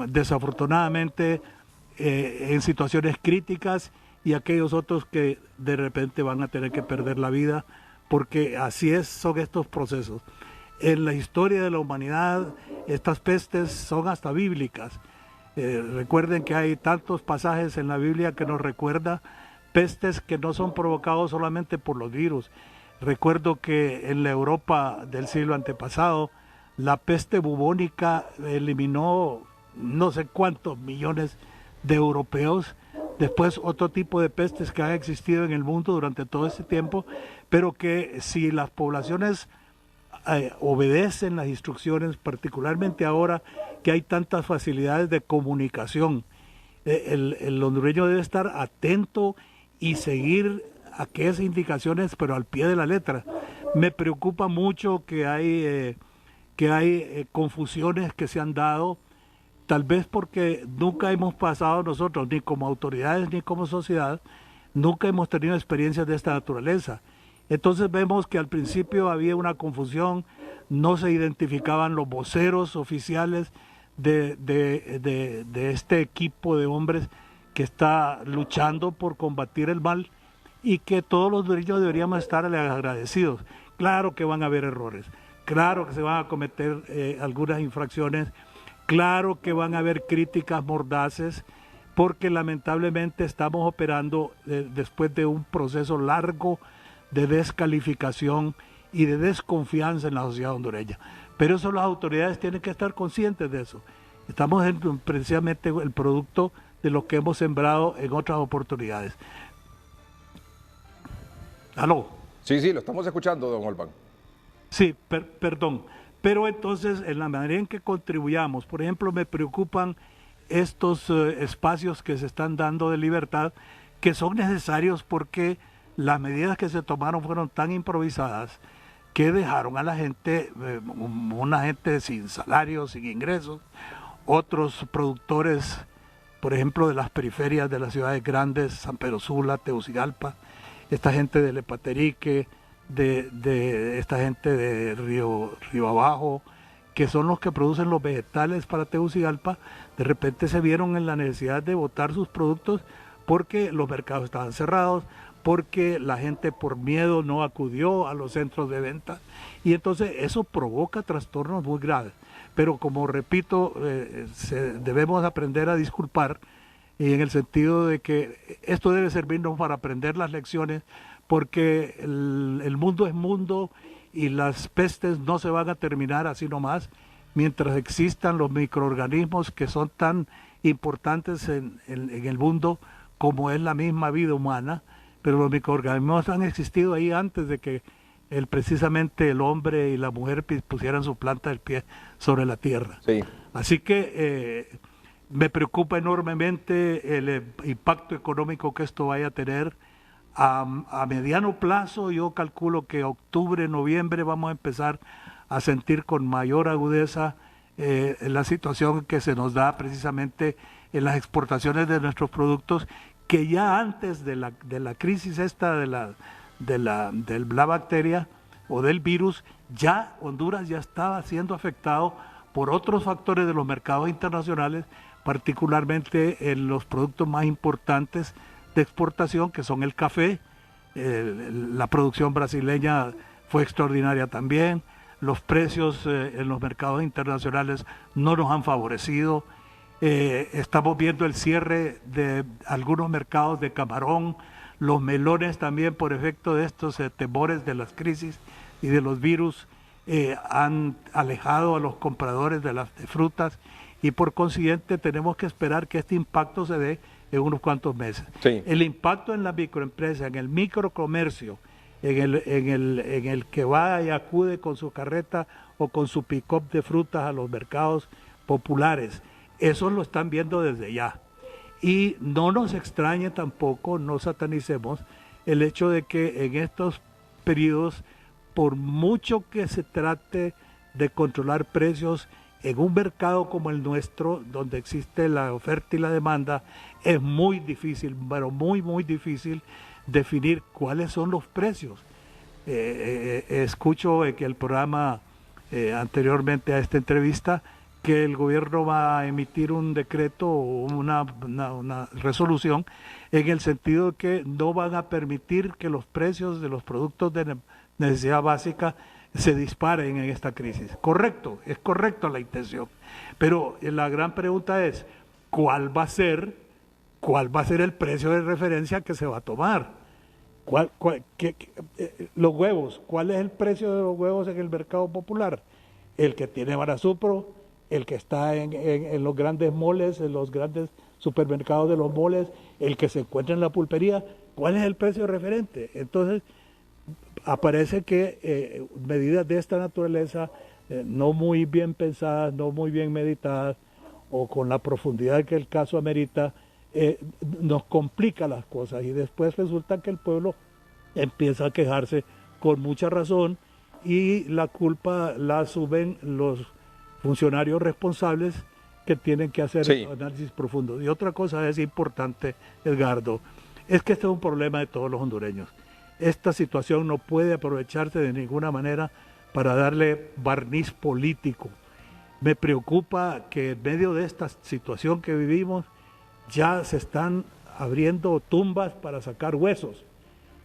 desafortunadamente en situaciones críticas, y aquellos otros que de repente van a tener que perder la vida, porque así son estos procesos. En la historia de la humanidad, estas pestes son hasta bíblicas. Recuerden que hay tantos pasajes en la Biblia que nos recuerda pestes que no son provocados solamente por los virus. Recuerdo que en la Europa del siglo antepasado, la peste bubónica eliminó no sé cuántos millones de europeos. Después otro tipo de pestes que han existido en el mundo durante todo este tiempo, pero que si las poblaciones obedecen las instrucciones, particularmente ahora que hay tantas facilidades de comunicación, el hondureño debe estar atento y seguir aquellas indicaciones, pero al pie de la letra. Me preocupa mucho que hay confusiones que se han dado, tal vez porque nunca hemos pasado nosotros, ni como autoridades ni como sociedad, nunca hemos tenido experiencias de esta naturaleza. Entonces vemos que al principio había una confusión, no se identificaban los voceros oficiales de este equipo de hombres que está luchando por combatir el mal, y que todos los hondureños deberíamos estarle agradecidos. Claro que van a haber errores, claro que se van a cometer algunas infracciones, claro que van a haber críticas mordaces, porque lamentablemente estamos operando después de un proceso largo de descalificación y de desconfianza en la sociedad hondureña. Pero eso las autoridades tienen que estar conscientes de eso. Estamos precisamente el producto de lo que hemos sembrado en otras oportunidades. ¿Aló? Sí, lo estamos escuchando, don Olvan. Sí, perdón. Pero entonces, en la manera en que contribuyamos, por ejemplo, me preocupan estos espacios que se están dando de libertad, que son necesarios porque las medidas que se tomaron fueron tan improvisadas que dejaron a la gente, una gente sin salario, sin ingresos, otros productores, por ejemplo, de las periferias de las ciudades grandes, San Pedro Sula, Tegucigalpa, esta gente de Lepaterique, de esta gente de Río Abajo, que son los que producen los vegetales para Tegucigalpa, de repente se vieron en la necesidad de botar sus productos porque los mercados estaban cerrados, porque la gente por miedo no acudió a los centros de venta y entonces eso provoca trastornos muy graves. Pero como repito, debemos aprender a disculpar y en el sentido de que esto debe servirnos para aprender las lecciones porque el mundo es mundo y las pestes no se van a terminar así nomás mientras existan los microorganismos que son tan importantes en el mundo como es la misma vida humana, pero los microorganismos han existido ahí antes de que precisamente el hombre y la mujer pusieran su planta del pie sobre la tierra. Sí. Así que me preocupa enormemente el impacto económico que esto vaya a tener. A mediano plazo yo calculo que octubre, noviembre vamos a empezar a sentir con mayor agudeza la situación que se nos da precisamente en las exportaciones de nuestros productos, que ya antes de la crisis esta de la bacteria o del virus, ya Honduras ya estaba siendo afectado por otros factores de los mercados internacionales, particularmente en los productos más importantes de exportación, que son el café. La producción brasileña fue extraordinaria también. Los precios en los mercados internacionales no nos han favorecido. Estamos viendo el cierre de algunos mercados de camarón, los melones también por efecto de estos temores de las crisis y de los virus han alejado a los compradores de las frutas y por consiguiente tenemos que esperar que este impacto se dé en unos cuantos meses. Sí. El impacto en la microempresa, en el microcomercio, en el que va y acude con su carreta o con su pick-up de frutas a los mercados populares, eso lo están viendo desde ya. Y no nos extrañe tampoco, no satanicemos el hecho de que en estos periodos, por mucho que se trate de controlar precios en un mercado como el nuestro, donde existe la oferta y la demanda, es muy difícil, pero muy, muy difícil definir cuáles son los precios. Escucho que el programa anteriormente a esta entrevista, que el gobierno va a emitir un decreto o una resolución en el sentido de que no van a permitir que los precios de los productos de necesidad básica se disparen en esta crisis. Correcto, es correcta la intención, pero la gran pregunta es, ¿cuál va a ser el precio de referencia que se va a tomar? Los huevos, ¿cuál es el precio de los huevos en el mercado popular? El que tiene Barazupro, el que está en los grandes moles, en los grandes supermercados de los moles, el que se encuentra en la pulpería, ¿cuál es el precio referente? Entonces, aparece que medidas de esta naturaleza, no muy bien pensadas, no muy bien meditadas, o con la profundidad que el caso amerita, nos complica las cosas y después resulta que el pueblo empieza a quejarse con mucha razón y la culpa la asumen los funcionarios responsables que tienen que hacer análisis profundo. Y otra cosa es importante, Edgardo, es que este es un problema de todos los hondureños. Esta situación no puede aprovecharse de ninguna manera para darle barniz político. Me preocupa que en medio de esta situación que vivimos ya se están abriendo tumbas para sacar huesos.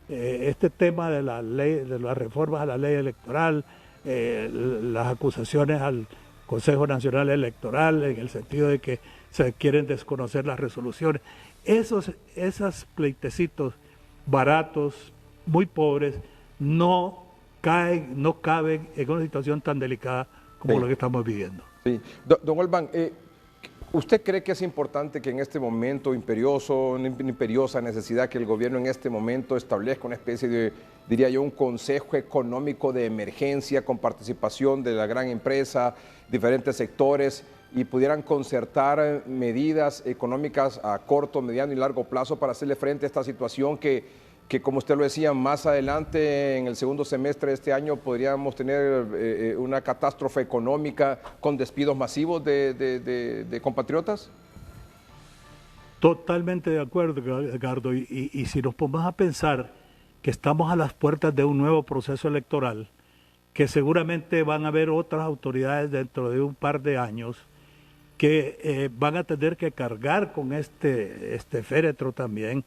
Este tema de la ley, de las reformas a la ley electoral, las acusaciones al Consejo Nacional Electoral en el sentido de que se quieren desconocer las resoluciones. Esos pleitecitos baratos, muy pobres, no caben en una situación tan delicada como la que estamos viviendo. Sí. Don Olban, ¿usted cree que es importante que en este momento imperiosa necesidad que el gobierno en este momento establezca una especie de, diría yo, un consejo económico de emergencia con participación de la gran empresa, diferentes sectores y pudieran concertar medidas económicas a corto, mediano y largo plazo para hacerle frente a esta situación que como usted lo decía, más adelante en el segundo semestre de este año podríamos tener una catástrofe económica con despidos masivos de compatriotas? Totalmente de acuerdo, Edgardo, y si nos ponemos a pensar que estamos a las puertas de un nuevo proceso electoral, que seguramente van a haber otras autoridades dentro de un par de años que van a tener que cargar con este féretro también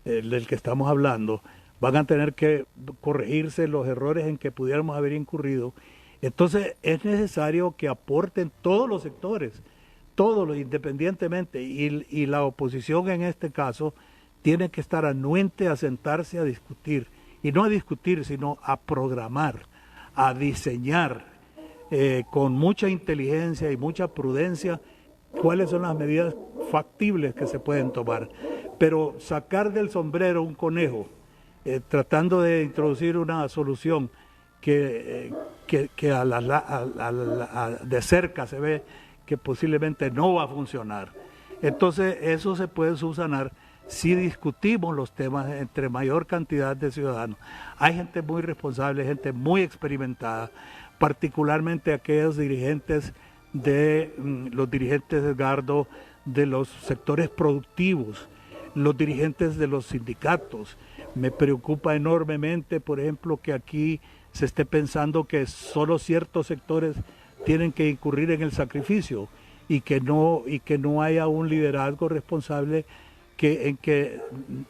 del que estamos hablando, van a tener que corregirse los errores en que pudiéramos haber incurrido. Entonces es necesario que aporten todos los sectores, todos los independientemente, y la oposición en este caso tiene que estar anuente a sentarse a discutir, y no a discutir, sino a programar, a diseñar con mucha inteligencia y mucha prudencia cuáles son las medidas factibles que se pueden tomar. Pero sacar del sombrero un conejo, tratando de introducir una solución que de cerca se ve que posiblemente no va a funcionar. Entonces eso se puede subsanar si discutimos los temas entre mayor cantidad de ciudadanos. Hay gente muy responsable, gente muy experimentada, particularmente aquellos dirigentes Edgardo, de los sectores productivos, los dirigentes de los sindicatos. Me preocupa enormemente, por ejemplo, que aquí se esté pensando que solo ciertos sectores tienen que incurrir en el sacrificio y que no haya un liderazgo responsable en que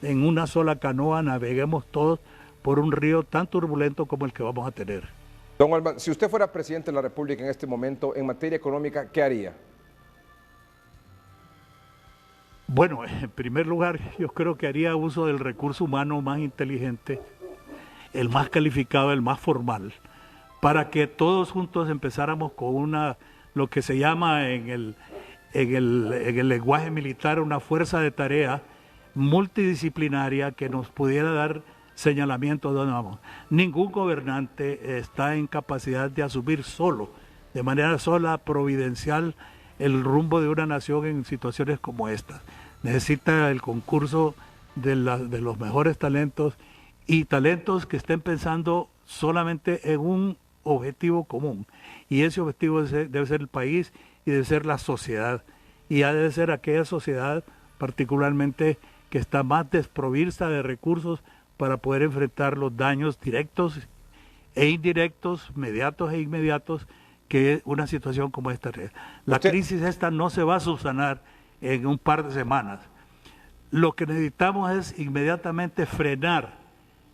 en una sola canoa naveguemos todos por un río tan turbulento como el que vamos a tener. Don Albán, si usted fuera presidente de la República en este momento, en materia económica, ¿qué haría? Bueno, en primer lugar, yo creo que haría uso del recurso humano más inteligente, el más calificado, el más formal, para que todos juntos empezáramos con lo que se llama en el lenguaje militar una fuerza de tarea multidisciplinaria que nos pudiera dar señalamientos de dónde vamos. Ningún gobernante está en capacidad de asumir solo, de manera sola, providencial, el rumbo de una nación en situaciones como esta. Necesita el concurso de los mejores talentos y talentos que estén pensando solamente en un objetivo común. Y ese objetivo debe ser el país y debe ser la sociedad. Y ha de ser aquella sociedad particularmente que está más desprovista de recursos para poder enfrentar los daños directos e indirectos, mediatos e inmediatos, que una situación como esta. La crisis esta no se va a subsanar en un par de semanas. Lo que necesitamos es inmediatamente frenar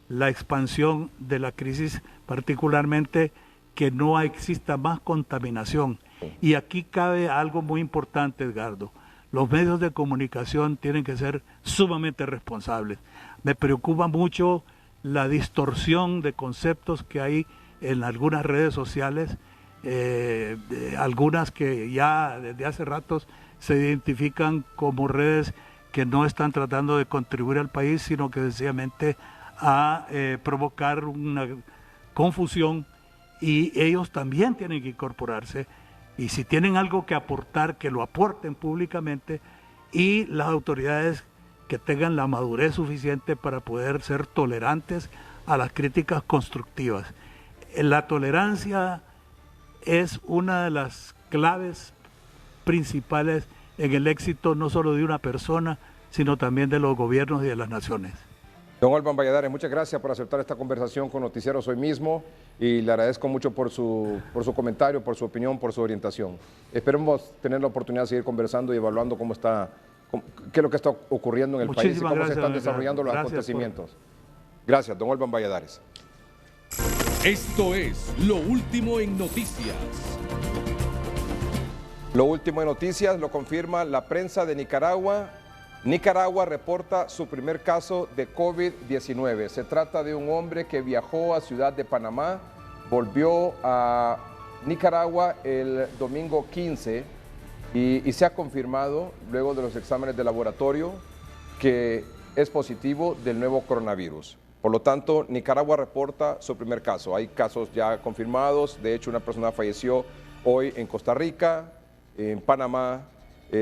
la expansión de la crisis, particularmente que no exista más contaminación. Y aquí cabe algo muy importante, Edgardo. Los medios de comunicación tienen que ser sumamente responsables. Me preocupa mucho la distorsión de conceptos que hay en algunas redes sociales, algunas que ya desde hace ratos se identifican como redes que no están tratando de contribuir al país, sino que sencillamente a provocar una confusión, y ellos también tienen que incorporarse, y si tienen algo que aportar, que lo aporten públicamente, y las autoridades que tengan la madurez suficiente para poder ser tolerantes a las críticas constructivas. La tolerancia es una de las claves principales en el éxito no solo de una persona, sino también de los gobiernos y de las naciones. Don Albán Valladares, muchas gracias por aceptar esta conversación con Noticieros Hoy Mismo, y le agradezco mucho por su comentario, por su opinión, por su orientación. Esperemos tener la oportunidad de seguir conversando y evaluando qué es lo que está ocurriendo en el país y cómo se están desarrollando los acontecimientos. Gracias, don Albán Valladares. Esto es Lo Último en Noticias. Lo último en noticias lo confirma la prensa de Nicaragua. Nicaragua reporta su primer caso de COVID-19. Se trata de un hombre que viajó a Ciudad de Panamá, volvió a Nicaragua el domingo 15 y se ha confirmado, luego de los exámenes de laboratorio, que es positivo del nuevo coronavirus. Por lo tanto, Nicaragua reporta su primer caso. Hay casos ya confirmados. De hecho, una persona falleció hoy en Costa Rica, en Panamá.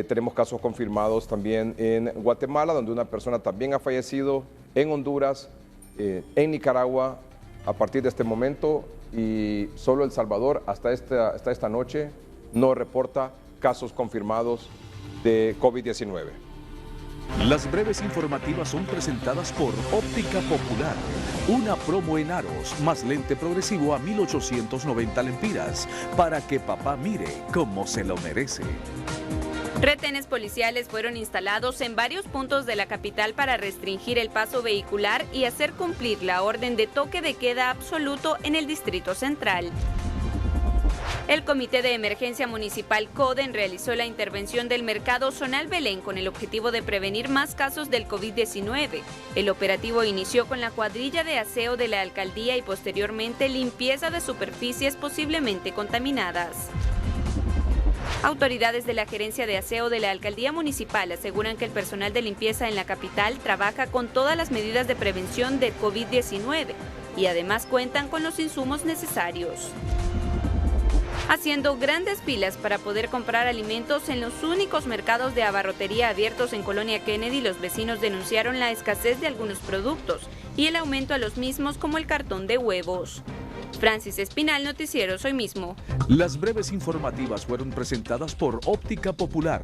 Tenemos casos confirmados también en Guatemala, donde una persona también ha fallecido, en Honduras, en Nicaragua, a partir de este momento, y solo El Salvador hasta esta noche no reporta casos confirmados de COVID-19. Las breves informativas son presentadas por Óptica Popular. Una promo en aros más lente progresivo a 1.890 lempiras para que papá mire como se lo merece. Retenes policiales fueron instalados en varios puntos de la capital para restringir el paso vehicular y hacer cumplir la orden de toque de queda absoluto en el Distrito Central. El Comité de Emergencia Municipal CODEN realizó la intervención del mercado Zonal Belén con el objetivo de prevenir más casos del COVID-19. El operativo inició con la cuadrilla de aseo de la alcaldía y posteriormente limpieza de superficies posiblemente contaminadas. Autoridades de la Gerencia de Aseo de la Alcaldía Municipal aseguran que el personal de limpieza en la capital trabaja con todas las medidas de prevención de COVID-19 y además cuentan con los insumos necesarios. Haciendo grandes filas para poder comprar alimentos en los únicos mercados de abarrotería abiertos en Colonia Kennedy, los vecinos denunciaron la escasez de algunos productos y el aumento a los mismos como el cartón de huevos. Francis Espinal, Noticieros Hoy Mismo. Las breves informativas fueron presentadas por Óptica Popular.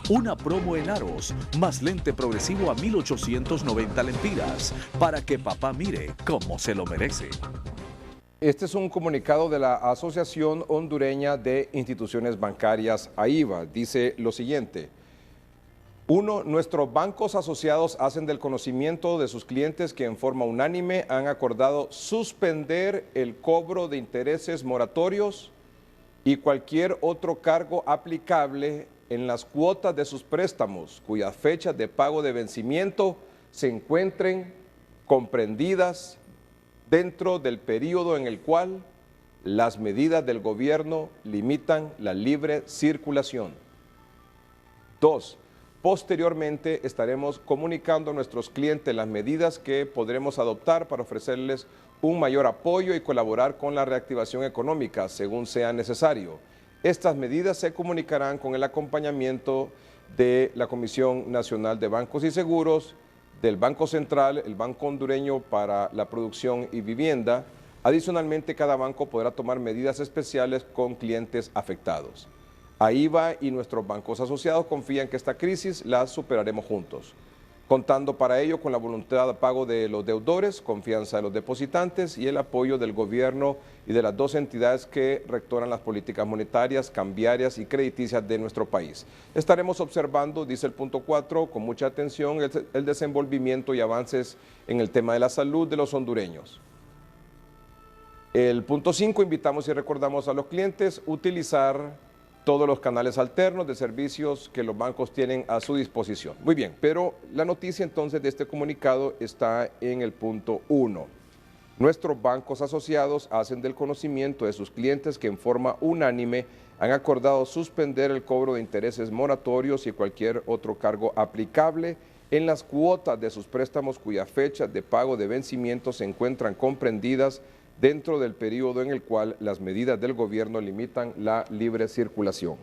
Una promo en aros, más lente progresivo a 1,890 lempiras, para que papá mire cómo se lo merece. Este es un comunicado de la Asociación Hondureña de Instituciones Bancarias, AIBA. Dice lo siguiente. 1. Nuestros bancos asociados hacen del conocimiento de sus clientes que en forma unánime han acordado suspender el cobro de intereses moratorios y cualquier otro cargo aplicable en las cuotas de sus préstamos cuyas fechas de pago de vencimiento se encuentren comprendidas dentro del periodo en el cual las medidas del gobierno limitan la libre circulación. 2. Posteriormente estaremos comunicando a nuestros clientes las medidas que podremos adoptar para ofrecerles un mayor apoyo y colaborar con la reactivación económica según sea necesario. Estas medidas se comunicarán con el acompañamiento de la Comisión Nacional de Bancos y Seguros, del Banco Central, el Banco Hondureño para la Producción y Vivienda. Adicionalmente, cada banco podrá tomar medidas especiales con clientes afectados. AIBA y nuestros bancos asociados confían que esta crisis la superaremos juntos, contando para ello con la voluntad de pago de los deudores, confianza de los depositantes y el apoyo del gobierno y de las dos entidades que rectoran las políticas monetarias, cambiarias y crediticias de nuestro país. Estaremos observando, dice el punto 4, con mucha atención el desenvolvimiento y avances en el tema de la salud de los hondureños. El punto 5, invitamos y recordamos a los clientes utilizar todos los canales alternos de servicios que los bancos tienen a su disposición. Muy bien, pero la noticia entonces de este comunicado está en el punto 1. Nuestros bancos asociados hacen del conocimiento de sus clientes que en forma unánime han acordado suspender el cobro de intereses moratorios y cualquier otro cargo aplicable en las cuotas de sus préstamos cuyas fechas de pago de vencimiento se encuentran comprendidas dentro del periodo en el cual las medidas del gobierno limitan la libre circulación.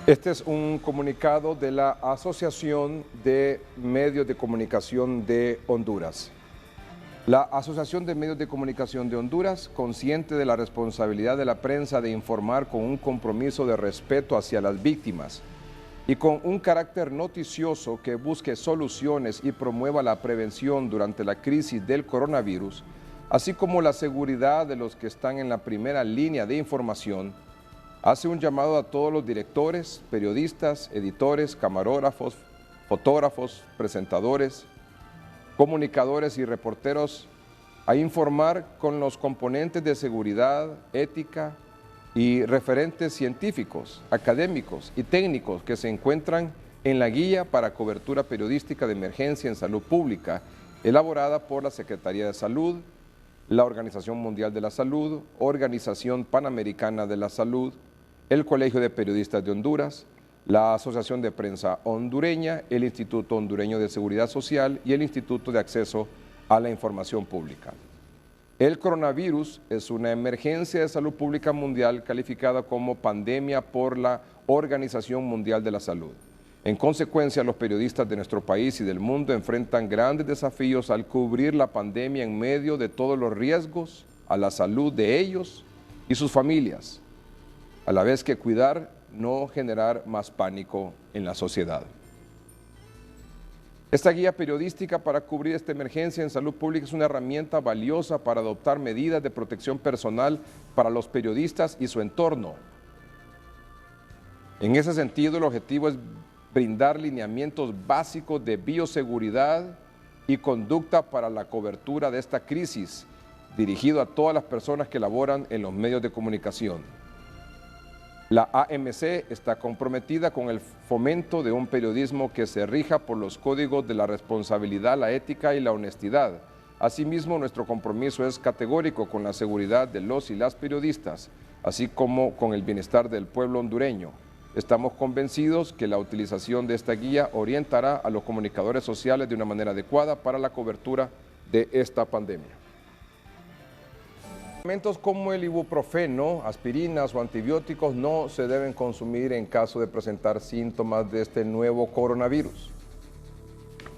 Este es un comunicado de la Asociación de Medios de Comunicación de Honduras. La Asociación de Medios de Comunicación de Honduras, consciente de la responsabilidad de la prensa de informar con un compromiso de respeto hacia las víctimas, y con un carácter noticioso que busque soluciones y promueva la prevención durante la crisis del coronavirus, así como la seguridad de los que están en la primera línea de información, hace un llamado a todos los directores, periodistas, editores, camarógrafos, fotógrafos, presentadores, comunicadores y reporteros a informar con los componentes de seguridad, ética, y referentes científicos, académicos y técnicos que se encuentran en la guía para cobertura periodística de emergencia en salud pública, elaborada por la Secretaría de Salud, la Organización Mundial de la Salud, Organización Panamericana de la Salud, el Colegio de Periodistas de Honduras, la Asociación de Prensa Hondureña, el Instituto Hondureño de Seguridad Social y el Instituto de Acceso a la Información Pública. El coronavirus es una emergencia de salud pública mundial calificada como pandemia por la Organización Mundial de la Salud. En consecuencia, los periodistas de nuestro país y del mundo enfrentan grandes desafíos al cubrir la pandemia en medio de todos los riesgos a la salud de ellos y sus familias, a la vez que cuidar no generar más pánico en la sociedad. Esta guía periodística para cubrir esta emergencia en salud pública es una herramienta valiosa para adoptar medidas de protección personal para los periodistas y su entorno. En ese sentido, el objetivo es brindar lineamientos básicos de bioseguridad y conducta para la cobertura de esta crisis, dirigido a todas las personas que laboran en los medios de comunicación. La AMC está comprometida con el fomento de un periodismo que se rija por los códigos de la responsabilidad, la ética y la honestidad. Asimismo, nuestro compromiso es categórico con la seguridad de los y las periodistas, así como con el bienestar del pueblo hondureño. Estamos convencidos que la utilización de esta guía orientará a los comunicadores sociales de una manera adecuada para la cobertura de esta pandemia. Medicamentos como el ibuprofeno, aspirinas o antibióticos no se deben consumir en caso de presentar síntomas de este nuevo coronavirus.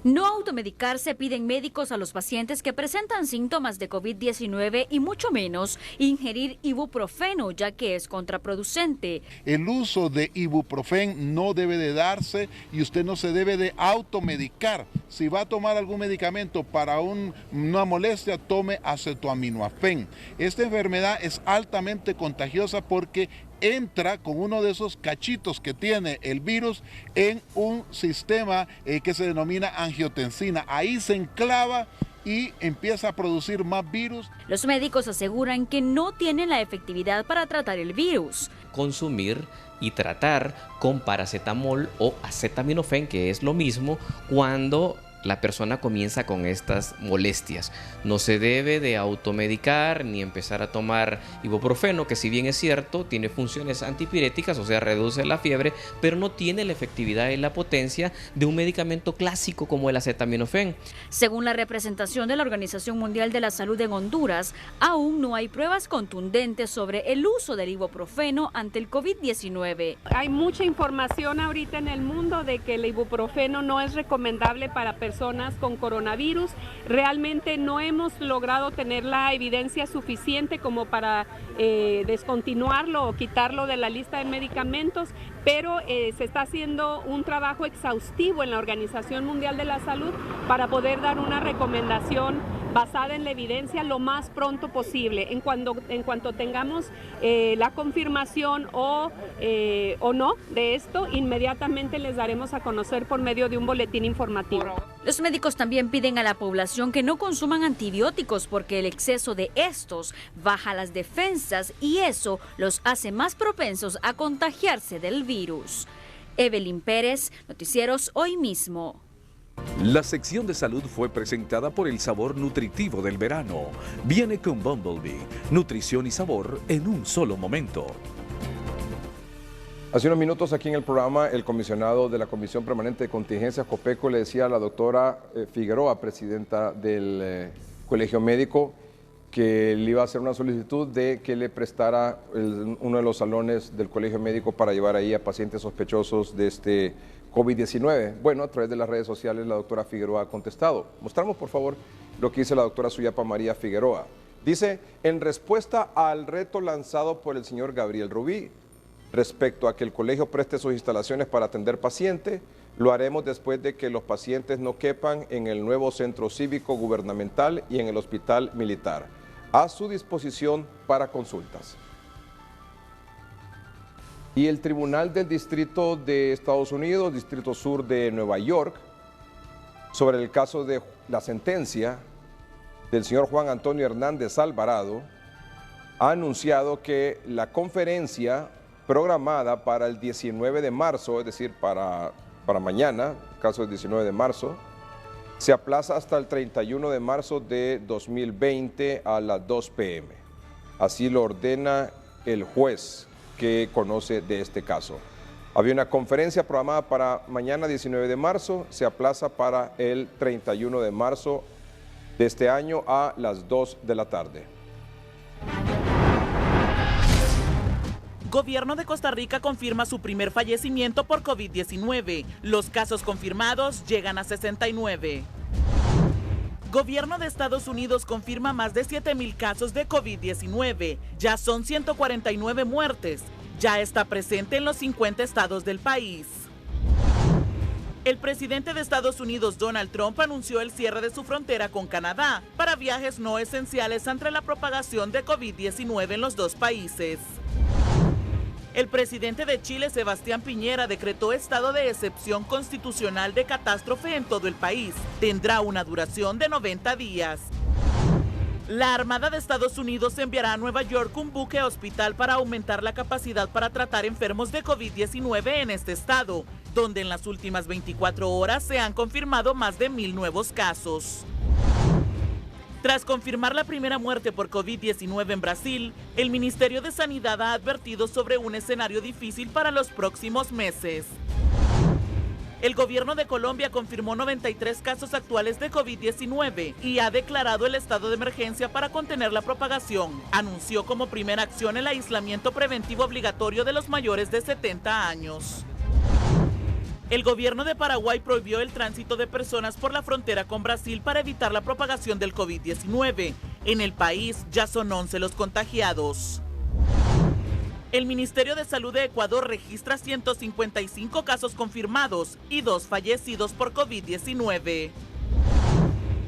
No automedicarse piden médicos a los pacientes que presentan síntomas de COVID-19 y mucho menos ingerir ibuprofeno, ya que es contraproducente. El uso de ibuprofen no debe de darse y usted no se debe de automedicar. Si va a tomar algún medicamento para una molestia, tome acetaminofén. Esta enfermedad es altamente contagiosa porque entra con uno de esos cachitos que tiene el virus en un sistema que se denomina angiotensina. Ahí se enclava y empieza a producir más virus. Los médicos aseguran que no tienen la efectividad para tratar el virus. Consumir y tratar con paracetamol o acetaminofén, que es lo mismo, cuando la persona comienza con estas molestias. No se debe de automedicar ni empezar a tomar ibuprofeno, que si bien es cierto, tiene funciones antipiréticas, o sea, reduce la fiebre, pero no tiene la efectividad y la potencia de un medicamento clásico como el acetaminofén. Según la representación de la Organización Mundial de la Salud en Honduras, aún no hay pruebas contundentes sobre el uso del ibuprofeno ante el COVID-19. Hay mucha información ahorita en el mundo de que el ibuprofeno no es recomendable para personas con coronavirus. Realmente no hemos logrado tener la evidencia suficiente como para descontinuarlo o quitarlo de la lista de medicamentos, pero se está haciendo un trabajo exhaustivo en la Organización Mundial de la Salud para poder dar una recomendación basada en la evidencia lo más pronto posible. En cuanto tengamos la confirmación o no de esto, inmediatamente les daremos a conocer por medio de un boletín informativo. Los médicos también piden a la población que no consuman antibióticos porque el exceso de estos baja las defensas y eso los hace más propensos a contagiarse del virus. Evelyn Pérez, Noticieros Hoy Mismo. La sección de salud fue presentada por el sabor nutritivo del verano. Viene con Bumblebee, nutrición y sabor en un solo momento. Hace unos minutos aquí en el programa, el comisionado de la Comisión Permanente de Contingencias, COPECO, le decía a la doctora Figueroa, presidenta del Colegio Médico, que le iba a hacer una solicitud de que le prestara uno de los salones del Colegio Médico para llevar ahí a pacientes sospechosos de este COVID-19. Bueno, a través de las redes sociales la doctora Figueroa ha contestado. Mostramos, por favor, lo que dice la doctora Suyapa María Figueroa. Dice, en respuesta al reto lanzado por el señor Gabriel Rubí, respecto a que el colegio preste sus instalaciones para atender pacientes, lo haremos después de que los pacientes no quepan en el nuevo centro cívico gubernamental y en el hospital militar. A su disposición para consultas. Y el Tribunal del Distrito de Estados Unidos, Distrito Sur de Nueva York, sobre el caso de la sentencia del señor Juan Antonio Hernández Alvarado, ha anunciado que la conferencia programada para el 19 de marzo, es decir, para mañana, caso del 19 de marzo, se aplaza hasta el 31 de marzo de 2020 a las 2 p.m. Así lo ordena el juez que conoce de este caso. Había una conferencia programada para mañana 19 de marzo, se aplaza para el 31 de marzo de este año a las 2 de la tarde. Gobierno de Costa Rica confirma su primer fallecimiento por COVID-19. Los casos confirmados llegan a 69. Gobierno de Estados Unidos confirma más de 7,000 casos de COVID-19. Ya son 149 muertes. Ya está presente en los 50 estados del país. El presidente de Estados Unidos, Donald Trump, anunció el cierre de su frontera con Canadá para viajes no esenciales ante la propagación de COVID-19 en los dos países. El presidente de Chile, Sebastián Piñera, decretó estado de excepción constitucional de catástrofe en todo el país. Tendrá una duración de 90 días. La Armada de Estados Unidos enviará a Nueva York un buque hospital para aumentar la capacidad para tratar enfermos de COVID-19 en este estado, donde en las últimas 24 horas se han confirmado más de 1,000 nuevos casos. Tras confirmar la primera muerte por COVID-19 en Brasil, el Ministerio de Sanidad ha advertido sobre un escenario difícil para los próximos meses. El gobierno de Colombia confirmó 93 casos actuales de COVID-19 y ha declarado el estado de emergencia para contener la propagación. Anunció como primera acción el aislamiento preventivo obligatorio de los mayores de 70 años. El gobierno de Paraguay prohibió el tránsito de personas por la frontera con Brasil para evitar la propagación del COVID-19. En el país ya son 11 los contagiados. El Ministerio de Salud de Ecuador registra 155 casos confirmados y 2 fallecidos por COVID-19.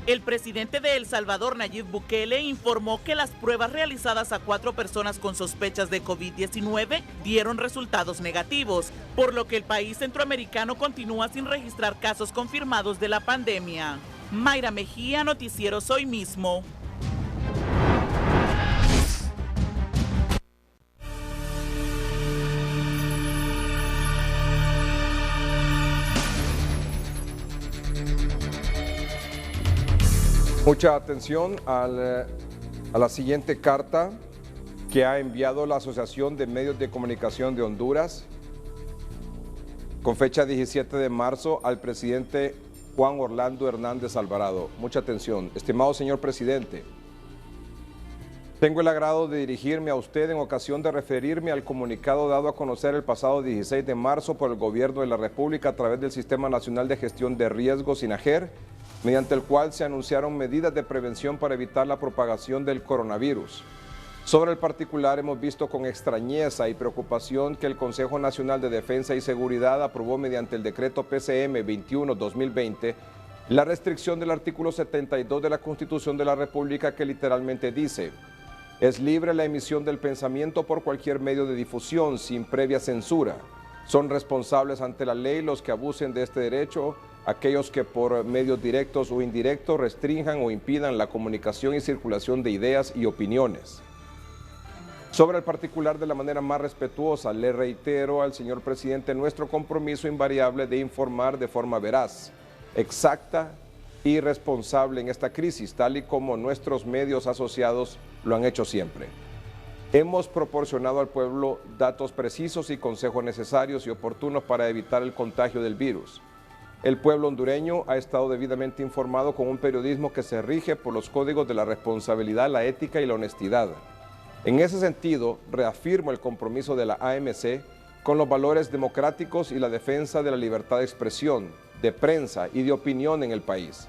El presidente de El Salvador, Nayib Bukele, informó que las pruebas realizadas a 4 personas con sospechas de COVID-19 dieron resultados negativos, por lo que el país centroamericano continúa sin registrar casos confirmados de la pandemia. Mayra Mejía, Noticieros Hoy Mismo. Mucha atención a la siguiente carta que ha enviado la Asociación de Medios de Comunicación de Honduras con fecha 17 de marzo al presidente Juan Orlando Hernández Alvarado. Mucha atención. Estimado señor presidente, tengo el agrado de dirigirme a usted en ocasión de referirme al comunicado dado a conocer el pasado 16 de marzo por el Gobierno de la República a través del Sistema Nacional de Gestión de Riesgos, SINAGER, mediante el cual se anunciaron medidas de prevención para evitar la propagación del coronavirus. Sobre el particular, hemos visto con extrañeza y preocupación que el Consejo Nacional de Defensa y Seguridad aprobó mediante el decreto PCM 21-2020 la restricción del artículo 72 de la Constitución de la República, que literalmente dice: es libre la emisión del pensamiento por cualquier medio de difusión sin previa censura. Son responsables ante la ley los que abusen de este derecho, aquellos que por medios directos o indirectos restrinjan o impidan la comunicación y circulación de ideas y opiniones. Sobre el particular, de la manera más respetuosa, le reitero al señor presidente nuestro compromiso invariable de informar de forma veraz, exacta y responsable en esta crisis, tal y como nuestros medios asociados lo han hecho siempre. Hemos proporcionado al pueblo datos precisos y consejos necesarios y oportunos para evitar el contagio del virus. El pueblo hondureño ha estado debidamente informado con un periodismo que se rige por los códigos de la responsabilidad, la ética y la honestidad. En ese sentido, reafirmo el compromiso de la AMC con los valores democráticos y la defensa de la libertad de expresión, de prensa y de opinión en el país.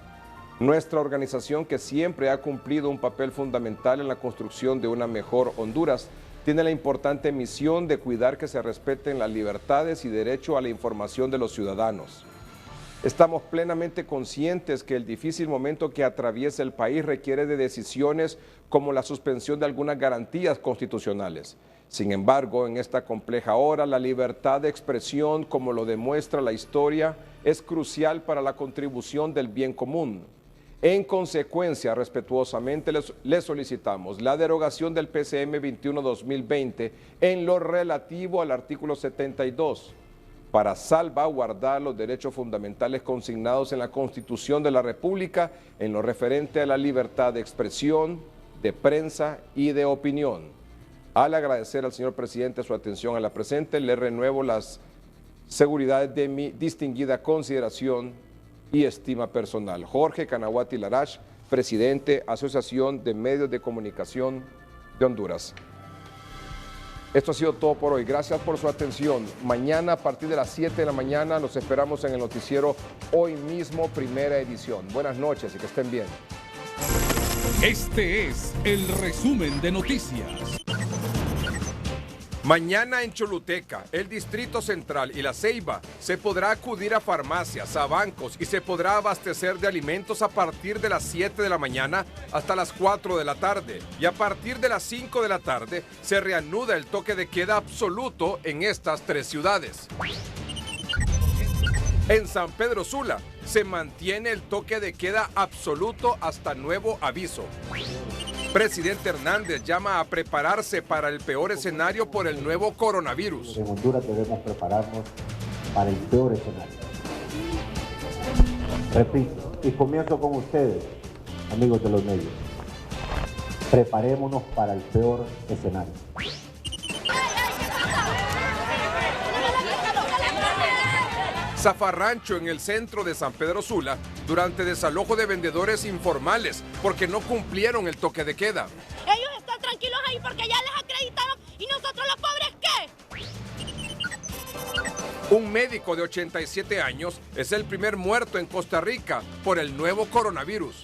Nuestra organización, que siempre ha cumplido un papel fundamental en la construcción de una mejor Honduras, tiene la importante misión de cuidar que se respeten las libertades y derecho a la información de los ciudadanos. Estamos plenamente conscientes que el difícil momento que atraviesa el país requiere de decisiones como la suspensión de algunas garantías constitucionales. Sin embargo, en esta compleja hora, la libertad de expresión, como lo demuestra la historia, es crucial para la contribución del bien común. En consecuencia, respetuosamente les solicitamos la derogación del PCM 21-2020 en lo relativo al artículo 72, para salvaguardar los derechos fundamentales consignados en la Constitución de la República en lo referente a la libertad de expresión, de prensa y de opinión. Al agradecer al señor presidente su atención a la presente, le renuevo las seguridades de mi distinguida consideración y estima personal. Jorge Canahuati Larash, presidente, Asociación de Medios de Comunicación de Honduras. Esto ha sido todo por hoy. Gracias por su atención. Mañana a partir de las 7 de la mañana los esperamos en el noticiero Hoy Mismo, primera edición. Buenas noches y que estén bien. Este es el resumen de noticias. Mañana en Choluteca, el Distrito Central y La Ceiba se podrá acudir a farmacias, a bancos y se podrá abastecer de alimentos a partir de las 7 de la mañana hasta las 4 de la tarde. Y a partir de las 5 de la tarde se reanuda el toque de queda absoluto en estas 3 ciudades. En San Pedro Sula se mantiene el toque de queda absoluto hasta nuevo aviso. Presidente Hernández llama a prepararse para el peor escenario por el nuevo coronavirus. En Honduras debemos prepararnos para el peor escenario. Repito, y comienzo con ustedes, amigos de los medios. Preparémonos para el peor escenario. Zafarrancho en el centro de San Pedro Sula durante desalojo de vendedores informales porque no cumplieron el toque de queda. Ellos están tranquilos ahí porque ya les acreditaron y nosotros los pobres ¿qué? Un médico de 87 años es el primer muerto en Costa Rica por el nuevo coronavirus.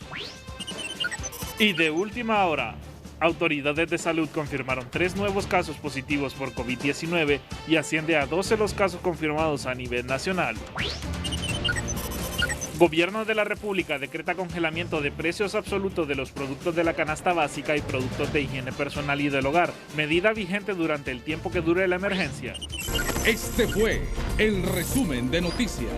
Y de última hora, autoridades de salud confirmaron 3 nuevos casos positivos por COVID-19 y asciende a 12 los casos confirmados a nivel nacional. Gobierno de la República decreta congelamiento de precios absolutos de los productos de la canasta básica y productos de higiene personal y del hogar, medida vigente durante el tiempo que dure la emergencia. Este fue el resumen de noticias.